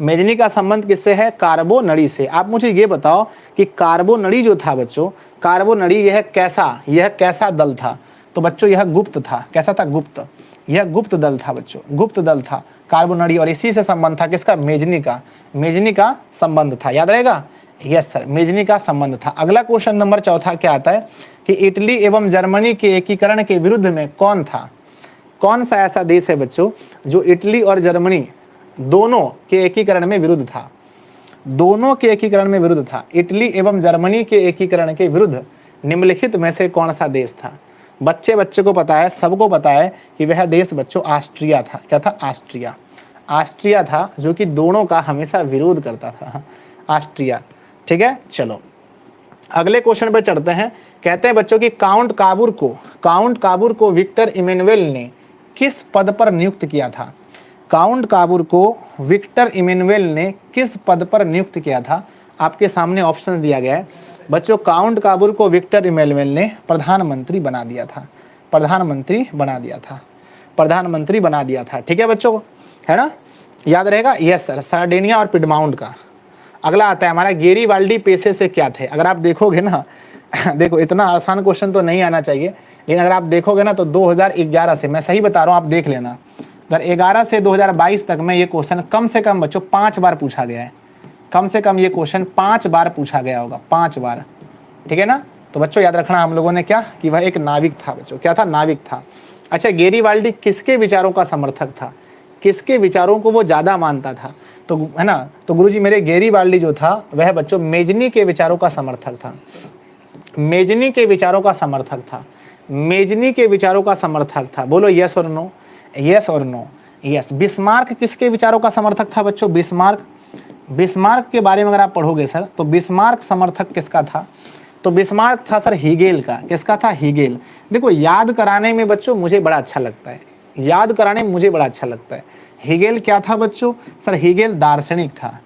मेजनी का संबंध किससे है, कार्बोनरी से। आप मुझे ये बताओ कि कार्बोनरी जो था बच्चों, कार्बोनरी यह कैसा दल था। तो बच्चों यह गुप्त था। कैसा था, गुप्त। यह गुप्त दल था बच्चों, गुप्त दल था कार्बोनरी, और इसी से संबंध था किसका, मेजनी का संबंध था। याद रहेगा, यस सर, मेजनी का संबंध था। अगला क्वेश्चन नंबर चौथा क्या आता है कि इटली एवं जर्मनी के एकीकरण के विरुद्ध में कौन था। कौन सा ऐसा देश है बच्चों जो इटली और जर्मनी दोनों के एकीकरण में विरुद्ध था। दोनों के एकीकरण में विरुद्ध था। इटली एवं जर्मनी के एकीकरण के विरुद्ध निम्नलिखित में से कौन सा देश था। बच्चे को पता है, सबको पता है कि वह देश बच्चों ऑस्ट्रिया था। क्या था, ऑस्ट्रिया था, जो कि दोनों का हमेशा विरोध करता था, ऑस्ट्रिया। ठीक है, चलो अगले क्वेश्चन पे चढ़ते हैं। कहते हैं बच्चों कि काउंट काबूर को विक्टर इमैनुअल ने किस पद पर नियुक्त किया था। काउंट काबूर को विक्टर इमैनुअल ने किस पद पर नियुक्त किया था। आपके सामने ऑप्शन दिया गया है बच्चों। काउंट काबूर को विक्टर इमैनुअल ने प्रधानमंत्री बना दिया था। प्रधानमंत्री बना दिया था। ठीक है बच्चों, है ना, याद रहेगा, यस सर। सार्डिनिया और पिडमाउंट का। अगला आता है हमारा, गेरिबाल्डी पेशे से क्या थे। अगर आप देखोगे ना देखो इतना आसान क्वेश्चन तो नहीं आना चाहिए, लेकिन अगर आप देखोगे ना तो 2011 से, मैं सही बता रहा हूँ, आप देख लेना, 2011 से 2022 तक में ये क्वेश्चन कम से कम बच्चों 5 बार पूछा गया है। कम से कम ये क्वेश्चन 5 बार पूछा गया होगा, 5 बार। ठीक है ना, तो बच्चों याद रखना हम लोगों ने क्या कि वह एक नाविक था बच्चों। क्या था, नाविक था। अच्छा, गेरिबाल्डी किसके विचारों का समर्थक था, किसके विचारों को वो ज़्यादा मानता था, तो है ना, तो गुरुजी मेरे गेरिबाल्डी जो था वह बच्चों मेजनी के विचारों का समर्थक था। मेजनी के विचारों का समर्थक था। मेजनी के विचारों का समर्थक था। बोलो यस और नो, यस और नो। यस। बिस्मार्क किसके विचारों का समर्थक था बच्चों, बिस्मार्क के बारे में अगर आप पढ़ोगे सर, तो बिस्मार्क समर्थक किसका था, तो बिस्मार्क था सर हीगेल का। किसका था, हीगेल। देखो याद कराने में बच्चों मुझे बड़ा अच्छा लगता है, याद कराने में मुझे बड़ा अच्छा लगता है। हीगेल क्या था बच्चों, सर हीगेल दार्शनिक था।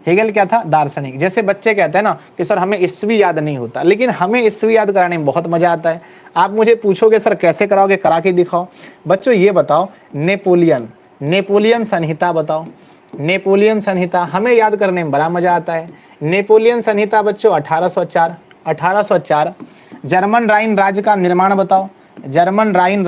हीगेल क्या था, दार्शनिक। जैसे बच्चे कहते हैं ना कि सर हमें ईस्वी याद नहीं होता, लेकिन हमें ईस्वी याद कराने में बहुत मजा आता है। आप मुझे पूछोगे सर कैसे कराओगे, करा के दिखाओ। बच्चों ये बताओ, नेपोलियन संहिता बताओ। नेपोलियन संहिता हमें याद करने में बड़ा मजा आता है। नेपोलियन संहिता बच्चों 1804। जर्मन राइन राज्य का निर्माण बताओ। जर्मन राइन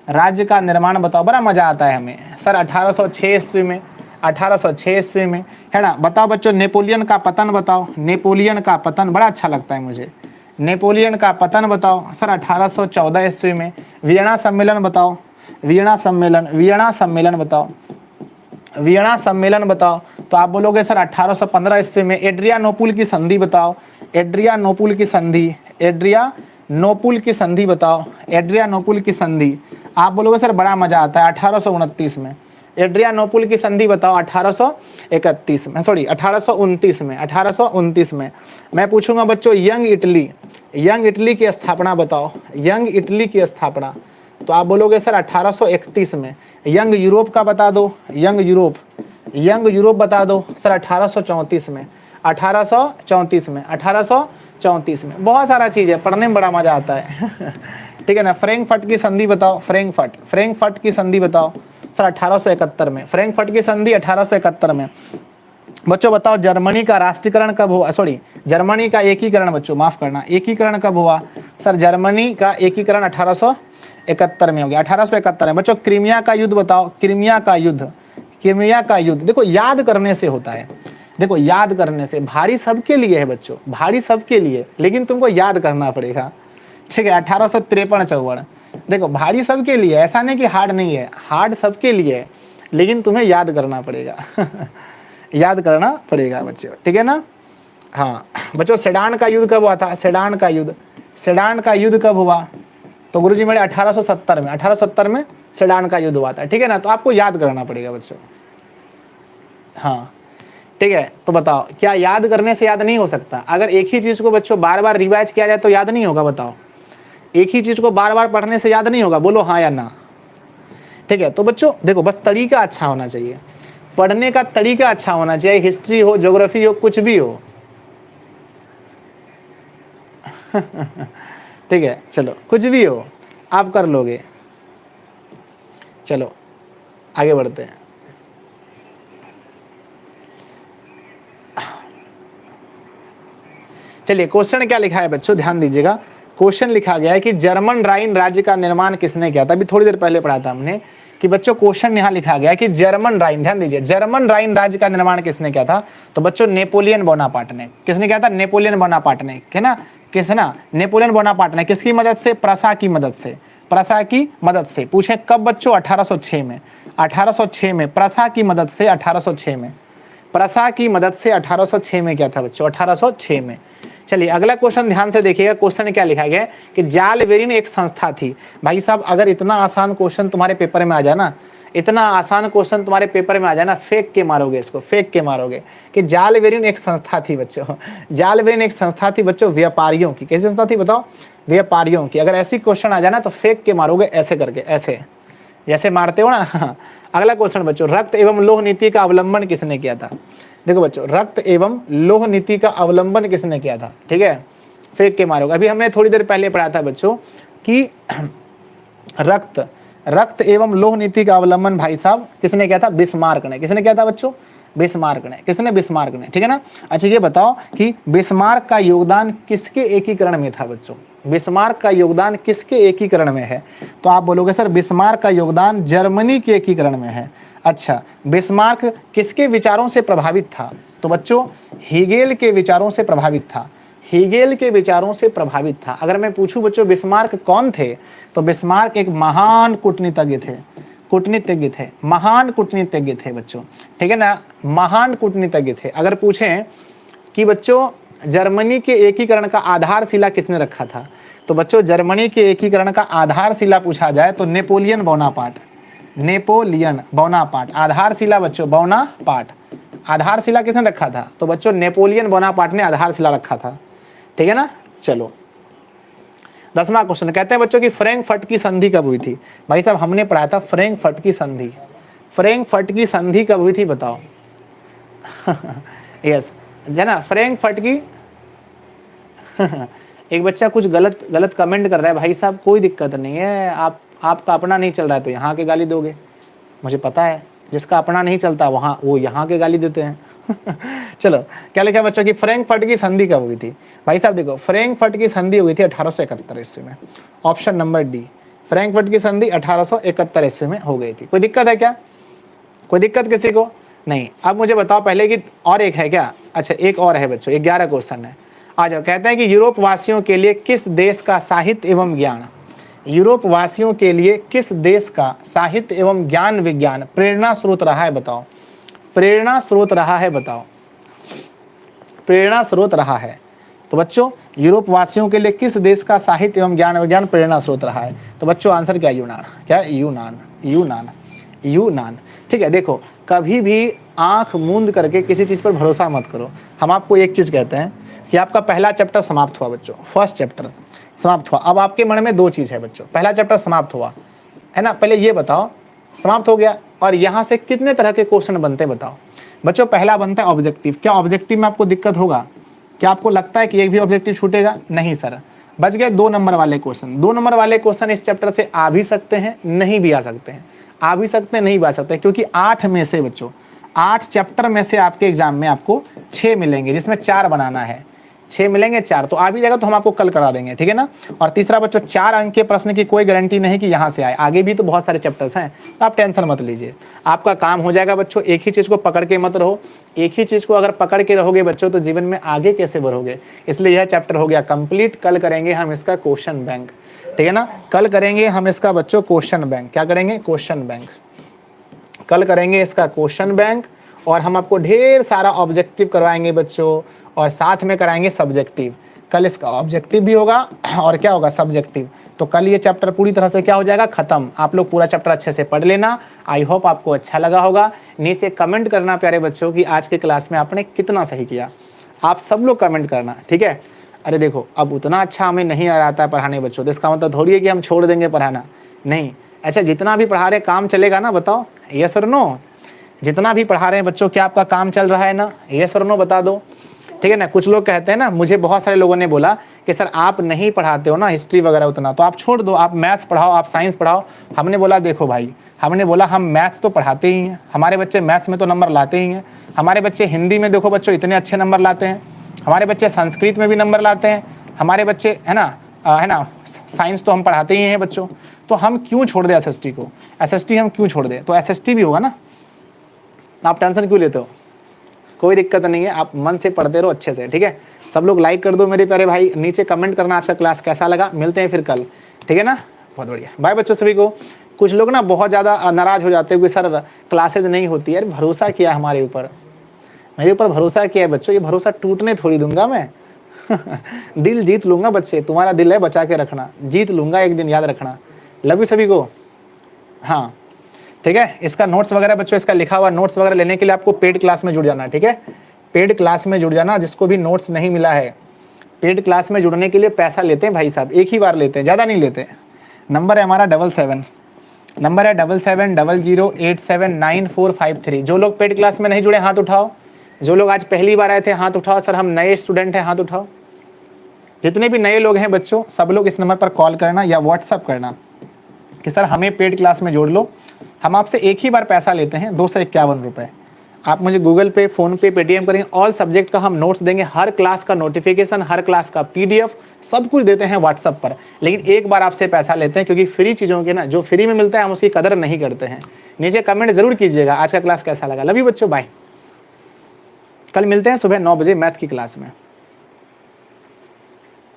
राज्य का निर्माण बताओ, बड़ा मजा आता है हमें सर। 1806 ईस्वी में, 1806 ईस्वी में, है ना। बताओ बच्चों, नेपोलियन का पतन बताओ। नेपोलियन का पतन बड़ा अच्छा लगता है मुझे। नेपोलियन का पतन बताओ सर 1814 ईस्वी में। वियना सम्मेलन बताओ। वियना सम्मेलन, वियना सम्मेलन बताओ, वियना सम्मेलन बताओ। तो आप बोलोगे सर 1815 ईस्वी में। एड्रियानोपुल की संधि बताओ, एड्रियानोपुल की संधि, एड्रियानोपुल की संधि बताओ, एड्रियानोपुल की संधि। आप बोलोगे सर बड़ा मजा आता है 1829 में। एड्रियानोपुल की संधि बताओ 1831 में, सॉरी 1829 में, 1829 में। मैं पूछूंगा बच्चों यंग इटली, यंग इटली की स्थापना बताओ, यंग इटली की स्थापना। तो आप बोलोगे सर 1831 में। यंग यूरोप का बता दो, यंग यूरोप, यंग यूरोप बता दो सर 1834 में, 1834 में, 1834 में। बहुत सारा चीज़ है, पढ़ने में बड़ा मजा आता है ठीक है ना। फ्रैंकफर्ट की संधि बताओ, फ्रैंकफर्ट, फ्रैंकफर्ट की संधि बताओ सर 1871 में। फ्रैंकफर्ट की संधि 1871 में। बच्चों बताओ जर्मनी का राष्ट्रीयकरण कब हुआ, सॉरी जर्मनी का एकीकरण, बच्चों माफ करना, एकीकरण कब हुआ सर? जर्मनी का एकीकरण 1871 में हो गया, 1871 में। बच्चों क्रीमिया का युद्ध बताओ, क्रीमिया का युद्ध, क्रीमिया का युद्ध। देखो याद करने से होता है, देखो याद करने से। भारी सबके लिए है बच्चों, भारी सबके लिए, लेकिन तुमको याद करना पड़ेगा, ठीक है। 1853-54, देखो भारी सबके लिए, ऐसा नहीं कि हार्ड नहीं है, हार्ड सबके लिए है, लेकिन तुम्हें याद करना पड़ेगा याद करना पड़ेगा बच्चों, ठीक है ना। हाँ बच्चों सेडान का युद्ध कब हुआ था? सेडान का युद्ध, सेडान का युद्ध कब हुआ? तो गुरुजी मेरे 1870 में, 1870 में सेडान का युद्ध हुआ था, ठीक है ना। तो आपको याद करना पड़ेगा बच्चों, हाँ ठीक है। तो बताओ क्या याद करने से याद नहीं हो सकता? अगर एक ही चीज़ को बच्चों बार बार रिवाइज किया जाए तो याद नहीं होगा? बताओ एक ही चीज़ को बार बार पढ़ने से याद नहीं होगा? बोलो हाँ या ना, ठीक है। तो बच्चों देखो बस तरीका अच्छा होना चाहिए, पढ़ने का तरीका अच्छा होना चाहिए, हिस्ट्री हो, ज्योग्राफी हो, कुछ भी हो ठीक है। चलो कुछ भी हो आप कर लोगे। चलो आगे बढ़ते हैं। चलिए क्वेश्चन क्या लिखा है बच्चों, ध्यान दीजिएगा। क्वेश्चन लिखा गया है कि जर्मन राइन राज्य का निर्माण किसने किया था? अभी थोड़ी देर पहले पढ़ा था हमने कि बच्चों क्वेश्चन यहाँ लिखा गया है कि जर्मन राइन, ध्यान दीजिए, जर्मन राइन राज्य का निर्माण किसने किया था? तो बच्चों नेपोलियन बोनापार्ट ने। किसने किया था? नेपोलियन बोनापार्ट ने, है ना। किस ना? नेपोलियन बोनापार्ट ने। किसकी मदद से? प्रसा की मदद से, प्रसा की मदद से। पूछे कब बच्चों? 1806 में, 1806 में प्रसा की मदद से, 1806 में, प्रसा की मदद से 1806 में क्या था बच्चों? 1806 में। चलिए अगला क्वेश्चन ध्यान से देखिएगा। क्वेश्चन क्या लिखा गया है कि जाल वेरिन एक संस्था थी। भाई साहब अगर इतना आसान क्वेश्चन तुम्हारे पेपर में आ जाए ना, इतना आसान क्वेश्चन तुम्हारे पेपर में आ जाए ना, फेंक के मारोगे इसको, फेंक के मारोगे कि जाल वेरिन एक संस्था थी बच्चों। जाल वेरिन एक संस्था थी बच्चों व्यापारियों की। कैसी संस्था थी बताओ? व्यापारियों की। अगर ऐसी क्वेश्चन आ जाए ना तो फेंक के मारोगे ऐसे करके, ऐसे जैसे मारते हो ना। अगला क्वेश्चन बच्चों, रक्त एवं लौह नीति का अवलंबन किसने किया था? देखो बच्चों रक्त एवं लौह नीति का अवलंबन किसने किया था? ठीक है, फेंक के मारोगे। अभी हमने थोड़ी देर पहले पढ़ा था बच्चों कि रक्त एवं लौह नीति का अवलंबन भाई साहब किसने किया था? बिस्मार्क ने। किसने किया था बच्चों? बिस्मार्क ने। किसने? बिस्मार्क ने, ठीक है ना। अच्छा ये बताओ कि बिस्मार्क का योगदान किसके एकीकरण में था बच्चों? बिस्मार्क का योगदान किसके एकीकरण में है? तो आप बोलोगे सर बिस्मार्क का योगदान जर्मनी के एकीकरण में है। अच्छा बिस्मार्क किसके विचारों से प्रभावित था? तो बच्चों हीगेल के विचारों से प्रभावित था। हीगेल के विचारों से प्रभावित था। अगर मैं पूछूं बच्चों बिस्मार्क कौन थे, तो बिस्मार्क एक महान कूटनीतिज्ञ थे, कूटनीतिज्ञ थे, महान कूटनीतिज्ञ थे बच्चों, ठीक है ना, महान कूटनीतिज्ञ थे। अगर पूछें कि बच्चों जर्मनी के एकीकरण का आधारशिला किसने रखा था, तो बच्चों जर्मनी के एकीकरण का आधारशिला पूछा जाए तो नेपोलियन बोनापार्ट, नेपोलियन बोनापार्ट। आधारशिला बच्चों बोनापार्ट, आधारशिला किसने रखा था? तो बच्चों नेपोलियन बोनापार्ट ने आधारशिला रखा था, ठीक है ना। चलो 10वां क्वेश्चन कहते हैं बच्चों कि फ्रैंकफर्ट की संधि कब हुई थी? भाई साहब हमने पढ़ा था फ्रैंकफर्ट की संधि। फ्रैंकफर्ट की संधि कब हुई थी बताओ? यस है ना, फ्रैंकफर्ट की एक बच्चा कुछ गलत कमेंट कर रहा है। भाई साहब कोई दिक्कत नहीं है, आपका अपना नहीं चल रहा है तो यहाँ के गाली दोगे, मुझे पता है। जिसका अपना नहीं चलता वहाँ वो यहाँ के गाली देते हैं। चलो क्या लिखा बच्चों की फ्रैंकफर्ट की संधि कब हुई थी? भाई साहब देखो फ्रैंकफर्ट की संधि हुई थी 1871 ईस्वी में। ऑप्शन नंबर डी, फ्रैंकफर्ट की संधि 1871 ईस्वी में हो गई थी। कोई दिक्कत है क्या? कोई दिक्कत किसी को नहीं? अब मुझे बताओ पहले कि और एक है क्या? अच्छा एक और है बच्चों, 11 क्वेश्चन है। आ जाओ। कहते हैं कि यूरोप वासियों के लिए किस देश का साहित्य एवं ज्ञान, यूरोप वासियों के लिए किस देश का साहित्य एवं ज्ञान विज्ञान प्रेरणा स्रोत रहा है? बताओ, प्रेरणा स्रोत रहा है, बताओ, प्रेरणा स्रोत रहा है। तो बच्चों यूरोप वासियों के लिए किस देश का साहित्य एवं ज्ञान विज्ञान प्रेरणा स्रोत रहा है? तो बच्चों आंसर क्या है? यूनान। क्या है? यूनान, यूनान, यूनान। ठीक है, देखो कभी भी आंख मूंद करके किसी चीज़ पर भरोसा मत करो। हम आपको एक चीज़ कहते हैं कि आपका पहला चैप्टर समाप्त हुआ बच्चों, फर्स्ट चैप्टर समाप्त हुआ। अब आपके मन में दो चीज़ है बच्चों, पहला चैप्टर समाप्त हुआ है ना, पहले ये बताओ समाप्त हो गया और यहाँ से कितने तरह के क्वेश्चन बनते हैं बताओ। बच्चों पहला बनता है ऑब्जेक्टिव। क्या ऑब्जेक्टिव में आपको दिक्कत होगा? क्या आपको लगता है कि एक भी ऑब्जेक्टिव छूटेगा? नहीं सर, बच गए 2 नंबर वाले क्वेश्चन। 2 नंबर वाले क्वेश्चन इस चैप्टर से आ भी सकते हैं, नहीं भी आ सकते हैं, आ भी सकते हैं, नहीं भी आ सकते हैं, क्योंकि 8 में से बच्चों 8 चैप्टर में से आपके एग्जाम में आपको 6 मिलेंगे, जिसमें 4 बनाना है। 6 मिलेंगे 4 तो आ भी जाएगा, तो हम आपको कल करा देंगे, ठीक है ना। और तीसरा बच्चों 4 अंक के प्रश्न की कोई गारंटी नहीं कि यहाँ से आए, आगे भी तो बहुत सारे चैप्टर्स हैं, तो आप टेंशन मत लीजिए, आपका काम हो जाएगा बच्चों। एक ही चीज़ को पकड़ के मत रहो, एक ही चीज़ को अगर पकड़ के रहोगे बच्चों तो जीवन में आगे कैसे बढ़ोगे। इसलिए यह चैप्टर हो गया कंप्लीट। कल करेंगे हम इसका क्वेश्चन बैंक, ठीक है ना। कल करेंगे हम इसका बच्चों क्वेश्चन बैंक। क्या करेंगे? Question bank. कल करेंगे इसका क्वेश्चन बैंक और हम आपको ढेर सारा ऑब्जेक्टिव करवाएंगे बच्चों, और साथ में कराएंगे सब्जेक्टिव। कल इसका ऑब्जेक्टिव भी होगा और क्या होगा? सब्जेक्टिव। तो कल ये चैप्टर पूरी तरह से क्या हो जाएगा? खत्म। आप लोग पूरा चैप्टर अच्छे से पढ़ लेना। आई होप आपको अच्छा लगा होगा। नीचे कमेंट करना प्यारे बच्चों कि आज के क्लास में आपने कितना सही किया। आप सब लोग कमेंट करना, ठीक है। अरे देखो अब उतना अच्छा हमें नहीं आ रहा है पढ़ाने बच्चों, तो इसका मतलब थोड़ी है कि हम छोड़ देंगे पढ़ाना, नहीं। अच्छा जितना भी पढ़ा रहे काम चलेगा ना, बताओ यस और नो। जितना भी पढ़ा रहे हैं बच्चों क्या आपका काम चल रहा है ना? यस और नो बता दो, ठीक है ना। कुछ लोग कहते हैं ना, मुझे बहुत सारे लोगों ने बोला कि सर आप नहीं पढ़ाते हो ना हिस्ट्री वगैरह उतना, तो आप छोड़ दो, आप मैथ्स पढ़ाओ, आप साइंस पढ़ाओ। हमने बोला देखो भाई, हमने बोला हम मैथ्स तो पढ़ाते ही हैं, हमारे बच्चे मैथ्स में तो नंबर लाते ही हैं, हमारे बच्चे हिंदी में देखो बच्चों इतने अच्छे नंबर लाते हैं, हमारे बच्चे संस्कृत में भी नंबर लाते हैं, हमारे बच्चे है ना साइंस तो हम पढ़ाते ही हैं बच्चों। तो हम क्यों छोड़ दें एसएसटी को? एसएसटी हम क्यों छोड़ दें? तो एसएसटी भी होगा ना, आप टेंशन क्यों लेते हो? कोई दिक्कत नहीं है, आप मन से पढ़ते रहो अच्छे से, ठीक है। सब लोग लाइक कर दो मेरे प्यारे भाई, नीचे कमेंट करना आज का क्लास कैसा लगा। मिलते हैं फिर कल, ठीक है ना। बहुत बढ़िया, बाय बच्चों सभी को। कुछ लोग ना बहुत ज़्यादा नाराज हो जाते हैं कि सर क्लासेज नहीं होती। यार भरोसा किया हमारे ऊपर, मेरे ऊपर भरोसा किया है बच्चों, ये भरोसा टूटने थोड़ी दूंगा मैं। दिल जीत लूंगा बच्चे, तुम्हारा दिल है बचा के रखना, जीत लूंगा एक दिन, याद रखना। लव यू सभी को। हाँ ठीक है, इसका नोट्स वगैरह बच्चों, इसका लिखा हुआ नोट्स वगैरह लेने के लिए आपको पेड क्लास में जुड़ जाना, ठीक है। पेड क्लास में जुड़ जाना, जिसको भी नोट्स नहीं मिला है। पेड क्लास में जुड़ने के लिए पैसा लेते हैं भाई साहब, एक ही बार लेते हैं, ज़्यादा नहीं लेते। नंबर है हमारा 77, नंबर है 7700879453। जो लोग पेड क्लास में नहीं जुड़े हाथ उठाओ। जो लोग आज पहली बार आए थे हाथ उठाओ। सर हम नए स्टूडेंट हैं, हाथ उठाओ। जितने भी नए लोग हैं बच्चों, सब लोग इस नंबर पर कॉल करना या व्हाट्सअप करना कि सर हमें पेड क्लास में जोड़ लो। हम आपसे एक ही बार पैसा लेते हैं 251 रुपये। आप मुझे गूगल पे, फ़ोन पे, पेटीएम करेंगे, ऑल सब्जेक्ट का हम नोट्स देंगे, हर क्लास का नोटिफिकेशन, हर क्लास का पीडीएफ, सब कुछ देते हैं व्हाट्सअप पर। लेकिन एक बार आपसे पैसा लेते हैं, क्योंकि फ्री चीज़ों के ना, जो फ्री में मिलता है हम उसकी कदर नहीं करते हैं। नीचे कमेंट जरूर कीजिएगा आज का क्लास कैसा लगा। लव यू बच्चों, बाय। कल मिलते हैं सुबह 9 बजे मैथ की क्लास में।